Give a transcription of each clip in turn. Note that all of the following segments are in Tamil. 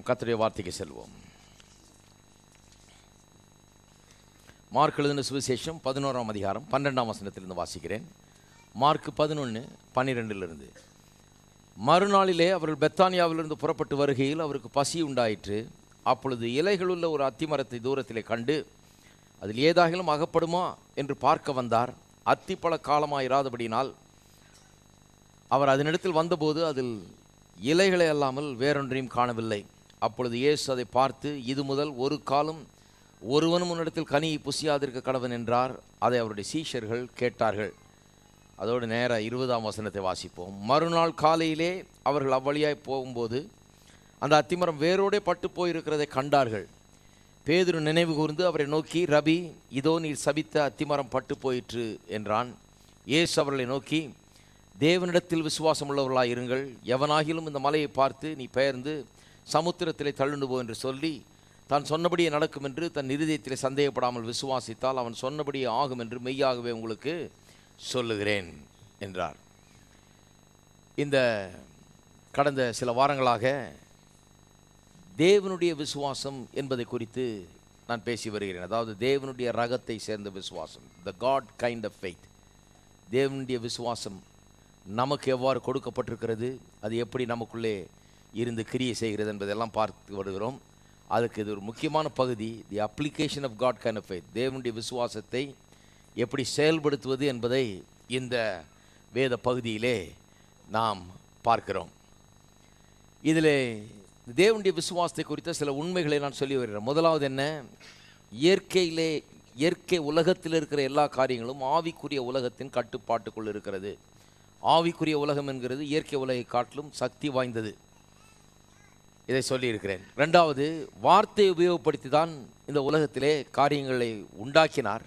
கர்த்தருடைய வார்த்தைக்கு செல்வோம். மார்க் எழுதின சுவிசேஷம் 11ஆம் அதிகாரம் 12ஆம் வசனத்திலிருந்து வாசிக்கிறேன். மார்க் 11:12 மறுநாளிலே அவர்கள் பெத்தானியாவிலிருந்து புறப்பட்டு வருகையில் அவருக்கு பசி உண்டாயிற்று. அப்பொழுது இலைகளுள்ள ஒரு அத்திமரத்தை தூரத்திலே கண்டு அதில் ஏதாகிலும் அகப்படுமா என்று பார்க்க வந்தார். அத்திப்பழ காலமாயிராதபடினால் அவர் அதனிடத்தில் வந்தபோது அதில் இலைகளை அல்லாமல் வேறொன்றையும் காணவில்லை. அப்பொழுது இயேசு அதை பார்த்து, இது முதல் ஒரு காலம் ஒருவனும் உன்னிடத்தில் கனியை புசியாதிருக்க கடவன் என்றார். அதை அவருடைய சீஷர்கள் கேட்டார்கள். அதோடு நேர 20ஆம் வசனத்தை வாசிப்போம். மறுநாள் காலையிலே அவர்கள் அவ்வழியாய் போகும்போது அந்த அத்திமரம் வேரோடே பட்டு போயிருக்கிறதை கண்டார்கள். பேதுரு நினைவு கூர்ந்து அவரை நோக்கி, ரபி, இதோ நீர் சபித்த அத்திமரம் பட்டு போயிற்று என்றான். இயேசு அவர்களை நோக்கி, தேவனிடத்தில் விசுவாசம் உள்ளவர்களாக இருங்கள். எவனாகிலும் இந்த மலையை பார்த்து நீ பெயர்ந்து சமுத்திரத்திலே தள்ளுண்டு போ என்று சொல்லி தான் சொன்னபடியே நடக்கும் என்று தன் இருதயத்திலே சந்தேகப்படாமல் விசுவாசித்தால் அவன் சொன்னபடியே ஆகும் என்று மெய்யாகவே உங்களுக்கு சொல்லுகிறேன் என்றார். இந்த கடந்த சில வாரங்களாக தேவனுடைய விசுவாசம் என்பதை குறித்து நான் பேசி வருகிறேன். அதாவது தேவனுடைய ரகத்தை சேர்ந்த விசுவாசம், த காட் கைண்ட் ஆஃப் ஃபெய்த். தேவனுடைய விசுவாசம் நமக்கு எவ்வாறு கொடுக்கப்பட்டிருக்கிறது, அது எப்படி நமக்குள்ளே இருந்து கிரியை செய்கிறது என்பதெல்லாம் பார்த்து வருகிறோம். அதுக்கு இது ஒரு முக்கியமான பகுதி, the application of God kind of faith. தேவனுடைய விசுவாசத்தை எப்படி செயல்படுத்துவது என்பதை இந்த வேத பகுதியிலே நாம் பார்க்கிறோம். இதில் தேவனுடைய விசுவாசத்தை குறித்த சில உண்மைகளை நான் சொல்லி வருகிறேன். முதலாவது என்ன, இயற்கை உலகத்தில் இருக்கிற எல்லா காரியங்களும் ஆவிக்குரிய உலகத்தின் கட்டுப்பாட்டுக்குள் இருக்கிறது. ஆவிக்குரிய உலகம் என்கிறது இயற்கை உலகை காட்டிலும் சக்தி வாய்ந்தது. இதை சொல்லியிருக்கிறேன். ரெண்டாவது, வார்த்தையை உபயோகப்படுத்தி தான் இந்த உலகத்திலே காரியங்களை உண்டாக்கினார்.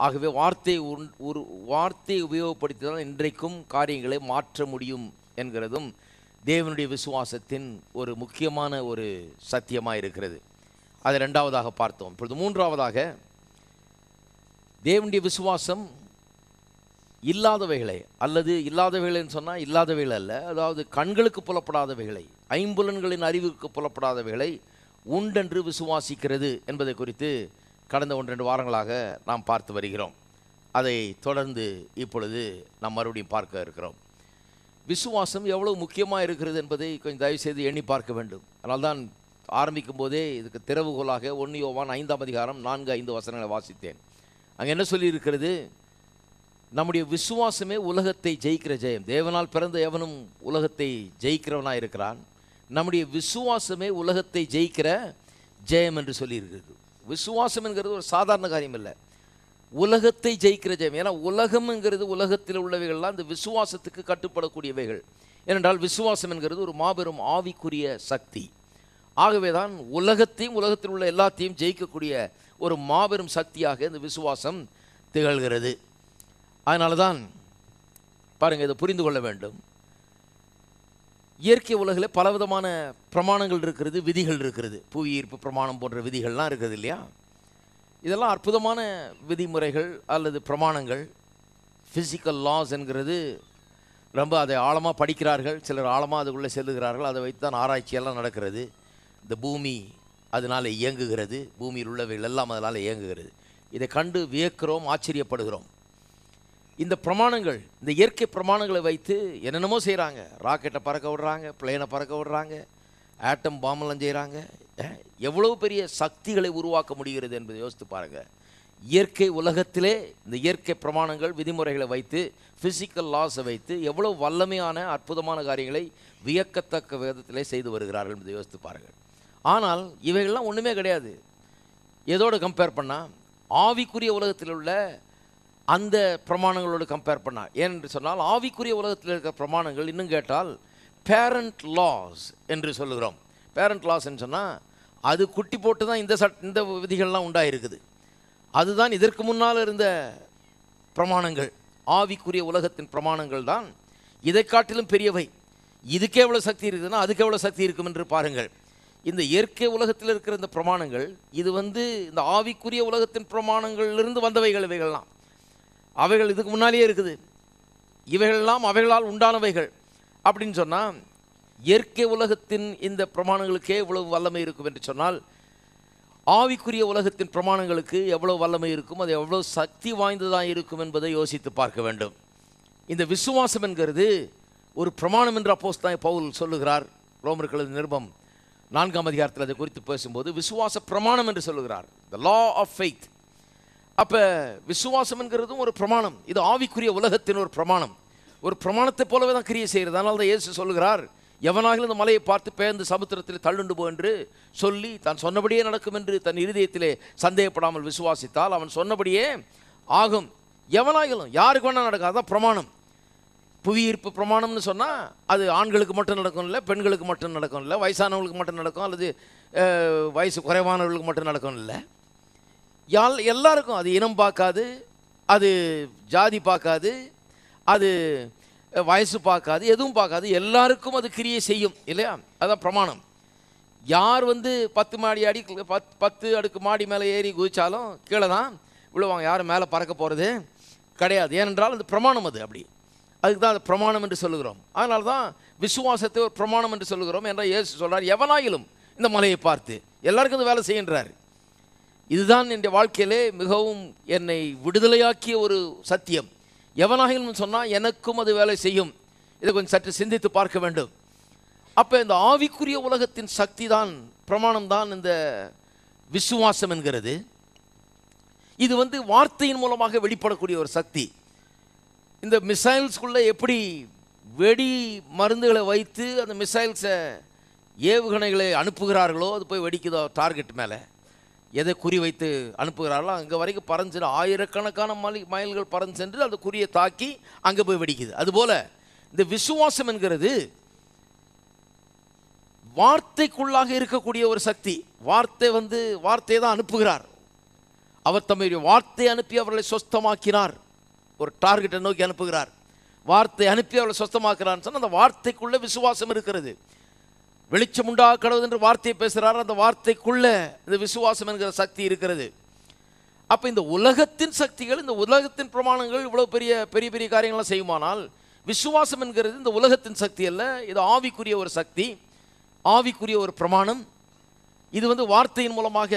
ஆகவே வார்த்தையை உபயோகப்படுத்தி தான் இன்றைக்கும் காரியங்களை மாற்ற முடியும் என்கிறதும் தேவனுடைய விசுவாசத்தின் ஒரு முக்கியமான ஒரு சத்தியமாக இருக்கிறது. அதை ரெண்டாவதாக பார்த்தோம். இப்பொழுது மூன்றாவதாக, தேவனுடைய விசுவாசம் இல்லாதவைகளை, அல்லது இல்லாதவைகள்னு சொன்னால் இல்லாதவைகள் அல்ல, அதாவது கண்களுக்கு புலப்படாதவைகளை, ஐம்புலன்களின் அறிவுக்கு புலப்படாதவைகளை உண்டென்று விசுவாசிக்கிறது என்பதை குறித்து கடந்த 1-2 வாரங்களாக நாம் பார்த்து வருகிறோம். அதை தொடர்ந்து இப்பொழுது நாம் மறுபடியும் பார்க்க இருக்கிறோம். விசுவாசம் எவ்வளவு முக்கியமாக இருக்கிறது என்பதை கொஞ்சம் தயவுசெய்து எண்ணி பார்க்க வேண்டும். அதனால்தான் ஆரம்பிக்கும் போதே இதுக்கு திறவுகோலாக 1 யோவான் 5ஆம் அதிகாரம் 4-5 வசனங்களை வாசித்தேன். அங்கே என்ன சொல்லியிருக்கிறது, நம்முடைய விசுவாசமே உலகத்தை ஜெயிக்கிற ஜெயம். தேவனால் பிறந்த எவனும் உலகத்தை ஜெயிக்கிறவனாக இருக்கிறான். நம்முடைய விசுவாசமே உலகத்தை ஜெயிக்கிற ஜெயம் என்று சொல்லியிருக்கிறது. விசுவாசம் என்கிறது ஒரு சாதாரண காரியம் இல்லை, உலகத்தை ஜெயிக்கிற ஜெயம். ஏன்னா உலகம்ங்கிறது, உலகத்தில் உள்ளவைகள்லாம் இந்த விசுவாசத்துக்கு கட்டுப்படக்கூடியவைகள். ஏனென்றால் விசுவாசம் என்கிறது ஒரு மாபெரும் ஆவிக்குரிய சக்தி. ஆகவே தான் உலகத்தையும் உலகத்தில் உள்ள எல்லாத்தையும் ஜெயிக்கக்கூடிய ஒரு மாபெரும் சக்தியாக இந்த விசுவாசம் திகழ்கிறது. அதனால தான் பாருங்கள், இதை புரிந்து கொள்ள வேண்டும். இயற்கை உலகில் பலவிதமான பிரமாணங்கள் இருக்கிறது, விதிகள் இருக்கிறது. புவியீர்ப்பு பிரமாணம் போன்ற விதிகள்லாம் இருக்குது இல்லையா? இதெல்லாம் அற்புதமான விதிமுறைகள் அல்லது பிரமாணங்கள். ஃபிசிக்கல் லாஸ் என்கிறது ரொம்ப அதை ஆழமாக படிக்கிறார்கள், சிலர் ஆழமாக அதுக்குள்ளே செல்லுகிறார்கள். அதை வைத்து தான் ஆராய்ச்சியெல்லாம் நடக்கிறது. இந்த பூமி அதனால் இயங்குகிறது, பூமியில் உள்ளவைகள் எல்லாம் அதனால் இயங்குகிறது. இதை கண்டு வியக்கிறோம், ஆச்சரியப்படுகிறோம். இந்த பிரமாணங்கள், இந்த இயற்கை பிரமாணங்களை வைத்து என்னென்னமோ செய்கிறாங்க. ராக்கெட்டை பறக்க விடுறாங்க, பிளேனை பறக்க விடுறாங்க, ஆட்டம் பாம்பெல்லாம் செய்கிறாங்க. எவ்வளவு பெரிய சக்திகளை உருவாக்க முடிகிறது என்பதை யோசித்து பாருங்கள். இயற்கை உலகத்திலே இந்த இயற்கை பிரமாணங்கள், விதிமுறைகளை வைத்து, ஃபிசிக்கல் லாஸை வைத்து எவ்வளவு வல்லமையான அற்புதமான காரியங்களை வியக்கத்தக்க விதத்திலே செய்து வருகிறார்கள் என்பதை யோசித்து பாருங்கள். ஆனால் இவைகள்லாம் ஒன்றுமே கிடையாது. எதோடு கம்பேர் பண்ணால் ஆவிக்குரிய உலகத்தில் உள்ள அந்த பிரமாணங்களோடு கம்பேர் பண்ணால். ஏனென்று சொன்னால் ஆவிக்குரிய உலகத்தில் இருக்கிற பிரமாணங்கள், இன்னும் கேட்டால் பேரண்ட் லாஸ் என்று சொல்லுகிறோம். பேரண்ட் லாஸ் என்று சொன்னால் அது குட்டி போட்டு தான் இந்த விதிகள்லாம் உண்டாயிருக்குது. அதுதான் இதற்கு முன்னால் இருந்த பிரமாணங்கள். ஆவிக்குரிய உலகத்தின் பிரமாணங்கள் தான் இதை காட்டிலும் பெரியவை. இதுக்கு எவ்வளோ சக்தி இருக்குதுன்னா அதுக்கு எவ்வளோ சக்தி இருக்கும் என்று பாருங்கள். இந்த இயற்கை உலகத்தில் இருக்கிற இந்த பிரமாணங்கள், இது இந்த ஆவிக்குரிய உலகத்தின் பிரமாணங்களிலிருந்து வந்தவைகள். இவைகள்லாம் அவைகள் இதுக்கு முன்னாலேயே இருக்குது. இவைகளெல்லாம் அவைகளால் உண்டானவைகள் அப்படின்னு சொன்னால் இயற்கை உலகத்தின் இந்த பிரமாணங்களுக்கே இவ்வளவு வல்லமை இருக்கும் என்று சொன்னால், ஆவிக்குரிய உலகத்தின் பிரமாணங்களுக்கு எவ்வளவு வல்லமை இருக்கும், அது எவ்வளவு சக்தி வாய்ந்ததாக இருக்கும் என்பதை யோசித்து பார்க்க வேண்டும். இந்த விசுவாசம் என்கிறது ஒரு பிரமாணம் என்று அப்போஸ்தலன் பவுல் சொல்லுகிறார். ரோமர்கள் நிருபம் 4ஆம் அதிகாரத்தில் அதை குறித்து பேசும்போது விசுவாச பிரமாணம் என்று சொல்லுகிறார், the law of faith. அப்போ விசுவாசம் என்கிறதும் ஒரு பிரமாணம். இது ஆவிக்குரிய உலகத்தின் ஒரு பிரமாணம். ஒரு பிரமாணத்தை போலவே தான் கிரியை செய்கிறது. அதனால தான் இயேசு சொல்லுகிறார், எவனாக இந்த மலையை பார்த்து பெயர்ந்து சமுத்திரத்தில் தள்ளுண்டு போ என்று சொல்லி தான் சொன்னபடியே நடக்கும் என்று தன் இருதயத்திலே சந்தேகப்படாமல் விசுவாசித்தால் அவன் சொன்னபடியே ஆகும். எவனாகிலும் யாருக்கு வேணால் நடக்கும். அதுதான் பிரமாணம். புவியீர்ப்பு பிரமாணம்னு சொன்னால் அது ஆண்களுக்கு மட்டும் நடக்கும் இல்லை, பெண்களுக்கு மட்டும் நடக்கும் இல்லை, வயசானவங்களுக்கு மட்டும் நடக்கும், அல்லது வயசு குறைவானவர்களுக்கு மட்டும் நடக்கும் இல்லை, எல்லாருக்கும். அது இனம் பார்க்காது, அது ஜாதி பார்க்காது, அது வயசு பார்க்காது, எதுவும் பார்க்காது, எல்லாருக்கும் அது கிரியை செய்யும் இல்லையா? அதுதான் பிரமாணம். யார் 10 அடுக்கு மாடி மேலே ஏறி குதிச்சாலும் கீழே தான் விழுவாங்க. யாரும் மேலே பறக்க போகிறது கிடையாது. ஏனென்றால் அது பிரமாணம். அது அப்படி, அதுக்கு தான் அது பிரமாணம் என்று சொல்லுகிறோம். அதனால தான் விசுவாசத்தை ஒரு பிரமாணம் என்று சொல்லுகிறோம். என்ற இயேசு சொல்கிறார், எவனாயிலும் இந்த மலையை பார்த்து, எல்லாருக்கும் அது வேலை செய்கின்றார். இதுதான் என் வாழ்க்கையிலே மிகவும் என்னை விடுதலையாக்கிய ஒரு சத்தியம். எவனாகிலும் சொன்னால் எனக்கும் அது வேலை செய்யும். இதை கொஞ்சம் சற்று சிந்தித்து பார்க்க வேண்டும். அப்போ இந்த ஆவிக்குரிய உலகத்தின் சக்தி தான், பிரமாணம் தான் இந்த விசுவாசம் என்கிறது. இது வார்த்தையின் மூலமாக வெளிப்படக்கூடிய ஒரு சக்தி. இந்த மிசைல்ஸ்குள்ளே எப்படி வெடி மருந்துகளை வைத்து அந்த மிசைல்ஸை ஏவுகணைகளை அனுப்புகிறார்களோ, அது போய் வெடிக்குதோ டார்கெட் மேலே, எதை குறி வைத்து அனுப்புகிறார்களோ அங்கே வரைக்கும் பறந்து ஆயிரக்கணக்கான மைல்கள் பறந்து சென்று அந்த குறியை தாக்கி அங்கே போய் வெடிக்குது. அதுபோல் இந்த விசுவாசம் என்கிறது வார்த்தைக்குள்ளாக இருக்கக்கூடிய ஒரு சக்தி. வார்த்தை தான் அனுப்புகிறார். அவர் தம்முடைய வார்த்தை அனுப்பி அவர்களை சொஸ்தமாக்கினார். ஒரு டார்கெட்டை நோக்கி அனுப்புகிறார், வார்த்தை அனுப்பி அவர்களை சொஸ்தமாக்குறான்னு சொன்னால் அந்த வார்த்தைக்குள்ளே விசுவாசம் இருக்கிறது. வெளிச்சம் உண்டாக கடவுள் என்று வார்த்தையை பேசுகிறார். அந்த வார்த்தைக்குள்ள இந்த விசுவாசம் என்கிற சக்தி இருக்கிறது. அப்போ இந்த உலகத்தின் சக்திகள், இந்த உலகத்தின் பிரமாணங்கள் இவ்வளோ பெரிய பெரிய காரியங்கள்லாம் செய்யுமானால், விசுவாசம் என்கிறது இந்த உலகத்தின் சக்தி அல்ல. இது ஆவிக்குரிய ஒரு சக்தி, ஆவிக்குரிய ஒரு பிரமாணம். இது வார்த்தையின் மூலமாக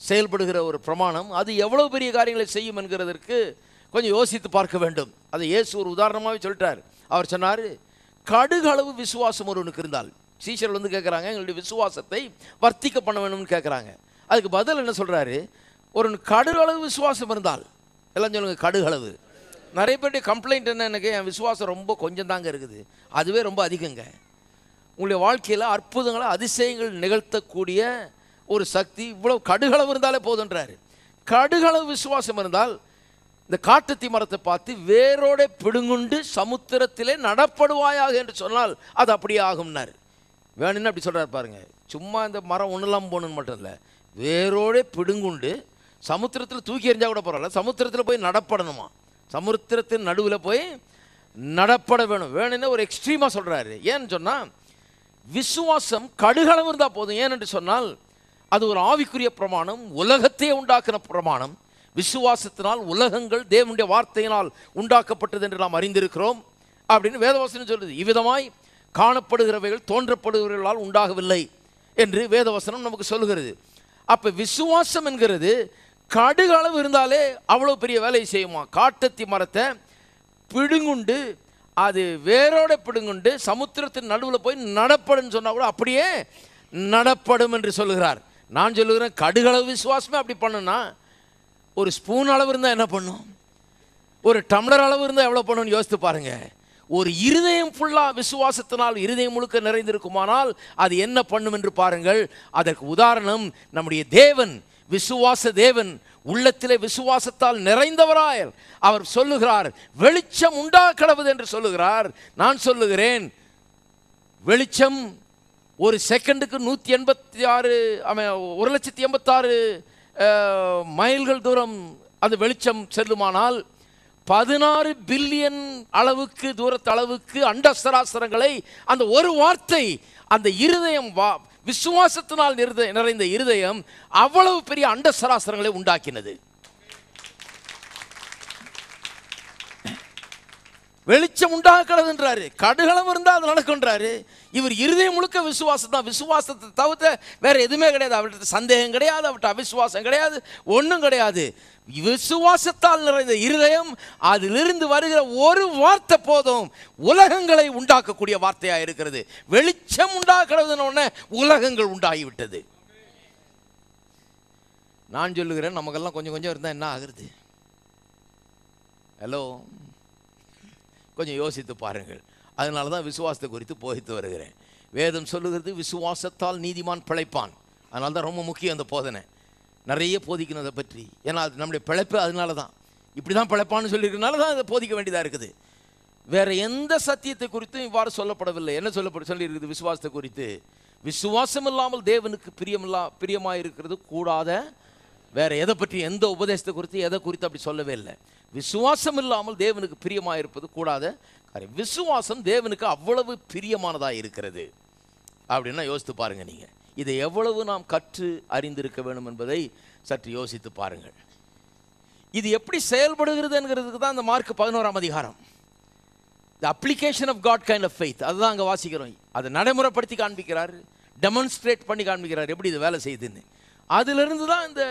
செயல்படுகிற ஒரு பிரமாணம். அது எவ்வளோ பெரிய காரியங்களை செய்யும் என்கிறதற்கு கொஞ்சம் யோசித்து பார்க்க வேண்டும். அதை இயேசு ஒரு உதாரணமாகவே சொல்லிட்டார். அவர் சொன்னார், கடுகளவு விசுவாசம் ஒருவனுக்கு இருந்தால், சீஷர்கள் கேட்குறாங்க, எங்களுடைய விசுவாசத்தை வர்த்திக்க பண்ண வேணும்னு கேட்குறாங்க. அதுக்கு பதில் என்ன சொல்கிறாரு, ஒரு கடுகளவு விசுவாசம் இருந்தால், எல்லாம் சொல்லுங்க கடுகளவு. நிறைய பேருடைய கம்ப்ளைண்ட் என்ன, எனக்கு என் விசுவாசம் ரொம்ப கொஞ்சம் தாங்க இருக்குது, அதுவே ரொம்ப அதிகங்க. உங்களுடைய வாழ்க்கையில் அற்புதங்களை அதிசயங்கள் நிகழ்த்தக்கூடிய ஒரு சக்தி இவ்வளோ கடுகளவு இருந்தாலே போதுன்றாரு. கடுகளவு விசுவாசம் இருந்தால் இந்த காட்டுத்தி மரத்தை பார்த்து வேரோட பிடுங்குண்டு சமுத்திரத்திலே நடப்படுவாயாக என்று சொன்னால் அது அப்படியே ஆகும்னார். வேணும்னு அப்படி சொல்கிறார் பாருங்க. சும்மா இந்த மரம் ஒன்றுலாம் போகணுன்னு மட்டும் இல்லை, வேரோட பிடுங்குண்டு சமுத்திரத்தில் தூக்கி எறிஞ்சால் கூட பரவாயில்ல, சமுத்திரத்தில் போய் நடப்படணுமா, சமுத்திரத்தின் நடுவில் போய் நடப்பட வேணும். வேணும்னு ஒரு எக்ஸ்ட்ரீமாக சொல்கிறாரு. ஏன்னு சொன்னால் விசுவாசம் கடுகளவு இருந்தால் போதும். ஏனென்று சொன்னால் அது ஒரு ஆவிக்குரிய பிரமாணம், உலகத்தையே உண்டாக்கின பிரமாணம். விசுவாசத்தினால் உலகங்கள் தேவனுடைய வார்த்தையினால் உண்டாக்கப்பட்டது என்று நாம் அறிந்திருக்கிறோம் அப்படின்னு வேதவசனம் சொல்லுது. இவ்விதமாய் காணப்படுகிறவைகள் தோன்றப்படுகிறவர்களால் உண்டாகவில்லை என்று வேதவசனம் நமக்கு சொல்லுகிறது. அப்போ விசுவாசம் என்கிறது கடுகளவு இருந்தாலே அவ்வளோ பெரிய வேலையை செய்யுமா. காட்டத்தி மரத்தை பிடுங்குண்டு, அது வேரோட பிடுங்குண்டு சமுத்திரத்தின் நடுவில் போய் நடப்படுன்னு சொன்னால் கூட அப்படியே நடப்படும் என்று சொல்லுகிறார். நான் சொல்லுகிறேன், கடுகளவு விசுவாசமே அப்படி பண்ணுன்னா ஒரு ஸ்பூன் அளவு இருந்தால் என்ன பண்ணும், ஒரு டம்ளர் அளவு இருந்தால் எவ்வளோ பண்ணுன்னு யோசித்து பாருங்க. ஒரு இருதயம் ஃபுல்லாக விசுவாசத்தினால் இருதயம் முழுக்க நிறைந்திருக்குமானால் அது என்ன பண்ணும் என்று பாருங்கள். அதற்கு உதாரணம் நம்முடைய தேவன், விசுவாச தேவன். உள்ளத்திலே விசுவாசத்தால் நிறைந்தவராய் அவர் சொல்லுகிறார், வெளிச்சம் உண்டாக கடவுது என்று சொல்லுகிறார். நான் சொல்லுகிறேன், வெளிச்சம் ஒரு செகண்டுக்கு 1,86,086 மைல்கள் தூரம் அந்த வெளிச்சம் செல்லுமானால் 16 பில்லியன் அளவுக்கு தூரத்தளவுக்கு அண்ட சராசரங்களை அந்த ஒரு வார்த்தை, அந்த இருதயம், விசுவாசத்தினால் நிறைந்த இருதயம் அவ்வளவு பெரிய அண்ட சராசரங்களை உண்டாக்கினது. வெளிச்சம் உண்டாக கடவுன்றாரு, கடுகளம் இருந்தால் அது நடக்கும்ன்றாரு. இவர் இருதயம் முழுக்க விசுவாசம் தான். விசுவாசத்தை தவிர்த்த வேற எதுவுமே கிடையாது. அவர்கிட்ட சந்தேகம் கிடையாது, அவர்கிட்ட அவிசுவாசம் கிடையாது, ஒன்றும் கிடையாது. விசுவாசத்தால் நிறைந்த இருதயம், அதிலிருந்து வருகிற ஒரு வார்த்தை போதும் உலகங்களை உண்டாக்கக்கூடிய வார்த்தையாக இருக்கிறது. வெளிச்சம் உண்டாக கடவுதுன்னு உடனே உலகங்கள் உண்டாகிவிட்டது. நான் சொல்லுகிறேன், நமக்கெல்லாம் கொஞ்சம் கொஞ்சம் இருந்தால் என்ன ஆகுறது? ஹலோ, கொஞ்சம் யோசித்து பாருங்கள். அதனால தான் விசுவாசத்தை குறித்து போதித்து வருகிறேன். வேதம் சொல்லுகிறது விசுவாசத்தால் நீதிமான் பிழைப்பான். அதனால தான் ரொம்ப முக்கியம் அந்த போதனை. நிறைய போதிக்கணும் அதை பற்றி. ஏன்னா அது நம்முடைய பிழைப்பு. அதனால தான் இப்படி தான் பிழைப்பான்னு சொல்லியிருக்கனால தான் அதை போதிக்க வேண்டியதாக இருக்குது. வேறு எந்த சத்தியத்தை குறித்தும் இவ்வாறு சொல்லப்படவில்லை. என்ன சொல்லியிருக்குது விசுவாசத்தை குறித்து? விசுவாசம் இல்லாமல் தேவனுக்கு பிரியமாக இருக்கிறது கூடாத. வேறு எதை பற்றி, எந்த உபதேசத்தை குறித்து, எதை குறித்து அப்படி சொல்லவே இல்லை. விசுவாசம் இல்லாமல் தேவனுக்கு பிரியமாக இருப்பது கூடாத காரியம். விசுவாசம் தேவனுக்கு அவ்வளவு பிரியமானதாக இருக்கிறது அப்படின்னா யோசித்து பாருங்கள். நீங்கள் இதை எவ்வளவு நாம் கற்று அறிந்திருக்க வேண்டும் என்பதை சற்று யோசித்து பாருங்கள். இது எப்படி செயல்படுகிறது என்கிறதுக்கு தான் இந்த மார்க் 11ஆம் அதிகாரம், the application of God kind of faith. அதுதான் அங்கே வாசிக்கிறோம். அதை நடைமுறைப்படுத்தி காண்பிக்கிறார், டெமான்ஸ்ட்ரேட் பண்ணி காண்பிக்கிறார் எப்படி இது வேலை செய்யுதுன்னு. அதிலிருந்து தான் இந்த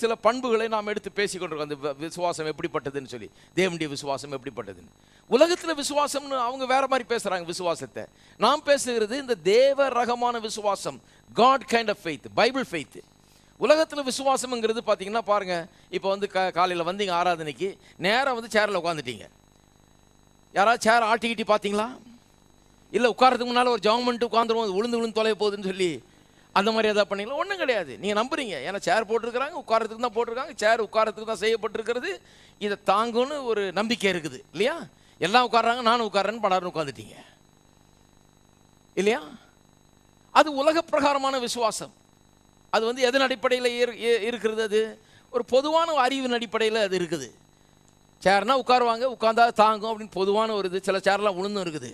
சில பண்புகளை நாம் எடுத்து பேசிக்கொண்டிருக்கோம். அந்த விசுவாசம் எப்படிப்பட்டதுன்னு சொல்லி, தேவனுடைய விசுவாசம் எப்படிப்பட்டதுன்னு. உலகத்தில் விசுவாசம்னு அவங்க வேற மாதிரி பேசுகிறாங்க விசுவாசத்தை. நாம் பேசுகிறது இந்த தேவ ரகமான விசுவாசம், God kind of faith, Bible faith. உலகத்தில் விசுவாசம்ங்கிறது பார்த்தீங்கன்னா பாருங்கள், இப்போ வந்து காலையில் வந்தீங்க ஆராதனைக்கு, நேராக வந்து சேரில் உட்காந்துட்டீங்க. யாராவது சேர் ஆட்டிக்கிட்டி பார்த்தீங்களா? இல்லை உட்காரத்துக்கு முன்னால் ஒரு ஜவம் பண்ணிட்டு உட்காந்துருவோம், விழுந்து தொலைய போகுதுன்னு சொல்லி அந்த மாதிரி எதாவது பண்ணீங்களா? ஒன்றும் கிடையாது. நீங்கள் நம்புறீங்க, ஏன்னா சேர் போட்டிருக்கிறாங்க, உட்காரத்துக்கு தான் போட்டிருக்காங்க, சேர் உட்காரத்துக்கு தான் செய்யப்பட்டிருக்கிறது, இதை தாங்குன்னு ஒரு நம்பிக்கை இருக்குது இல்லையா? எல்லாம் உட்கார்றாங்க, நானும் உட்காரன்னு படாருன்னு உட்காந்துட்டீங்க இல்லையா? அது உலக பிரகாரமான விசுவாசம். அது வந்து எதன் அடிப்படையில் இருக்கிறது? அது ஒரு பொதுவான அறிவின் அடிப்படையில் அது இருக்குது. சேர்னா உட்காருவாங்க, உட்காந்தா தாங்கும் அப்படின்னு பொதுவான ஒரு இது. சில சேர்லாம் உளுந்தும் இருக்குது,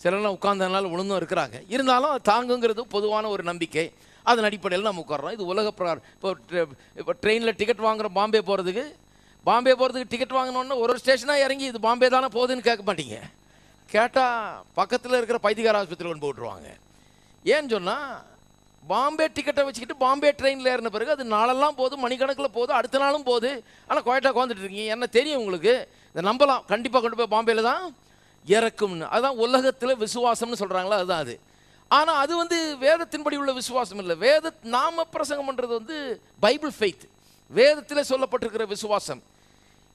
சிலர்லாம் உட்கார்ந்ததுனால விழுந்தும் இருக்கிறாங்க. இருந்தாலும் தாங்குங்கிறது பொதுவான ஒரு நம்பிக்கை. அதன் அடிப்படையில் நம்ம உட்கார்றோம். இது உலக பிரகாரம். இப்போ ட்ரெயினில் டிக்கெட் வாங்குகிறோம் பாம்பே போகிறதுக்கு டிக்கெட் வாங்கினோன்னா ஒரு ஸ்டேஷனாக இறங்கி இது பாம்பே தானே போகுதுன்னு கேட்க மாட்டீங்க. கேட்டால் பக்கத்தில் இருக்கிற பைத்தியகார ஆஸ்பத்திரி கொண்டு போட்டுருவாங்க. ஏன்னு சொன்னால் பாம்பே டிக்கெட்டை வச்சுக்கிட்டு பாம்பே ட்ரெயினில் ஏறின பிறகு அது நாளெல்லாம் போகுது, மணிக்கணக்கில் போகுது, அடுத்த நாளும் போகுது. ஆனால் குவாய்ட்டாக உட்காந்துட்டு இருக்கீங்க. என்ன தெரியும் உங்களுக்கு? இதை நம்பலாம், கண்டிப்பாக கொண்டு போய் பாம்பேயில் தான் இறக்கும்னு. அதுதான் உலகத்தில் விசுவாசம்னு சொல்கிறாங்களா, அதுதான் அது. ஆனால் அது வந்து வேதத்தின்படி உள்ள விசுவாசம் இல்லை. நாம பிரசங்கம் பண்ணுறது வந்து பைபிள் ஃபெய்த், வேதத்தில் சொல்லப்பட்டிருக்கிற விசுவாசம்.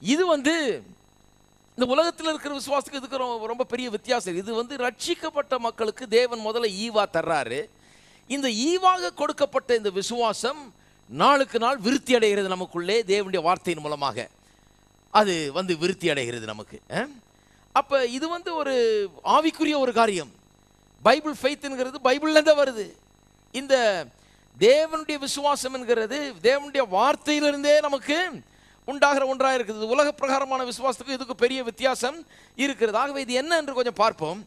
இது வந்து இந்த உலகத்தில் இருக்கிற விசுவாசத்துக்கு இதுக்கு ரொம்ப பெரிய வித்தியாசம். இது வந்து ரட்சிக்கப்பட்ட மக்களுக்கு தேவன் முதல்ல ஈவா தர்றாரு. இந்த ஈவாக கொடுக்கப்பட்ட இந்த விசுவாசம் நாளுக்கு நாள் விருத்தி அடைகிறது நமக்குள்ளே. தேவனுடைய வார்த்தையின் மூலமாக அது வந்து விருத்தி அடைகிறது நமக்கு. அப்போ இது வந்து ஒரு ஆவிக்குரிய ஒரு காரியம். பைபிள் ஃபெய்த்ங்கிறது பைபிள்லேருந்து வருது. இந்த தேவனுடைய விசுவாசம் என்கிறது தேவனுடைய வார்த்தையிலிருந்தே நமக்கு உண்டாகிற ஒன்றாக இருக்குது. உலக பிரகாரமான விசுவாசத்துக்கு இதுக்கு பெரிய வித்தியாசம் இருக்கிறது. ஆகவே இது என்ன என்று கொஞ்சம் பார்ப்போம்.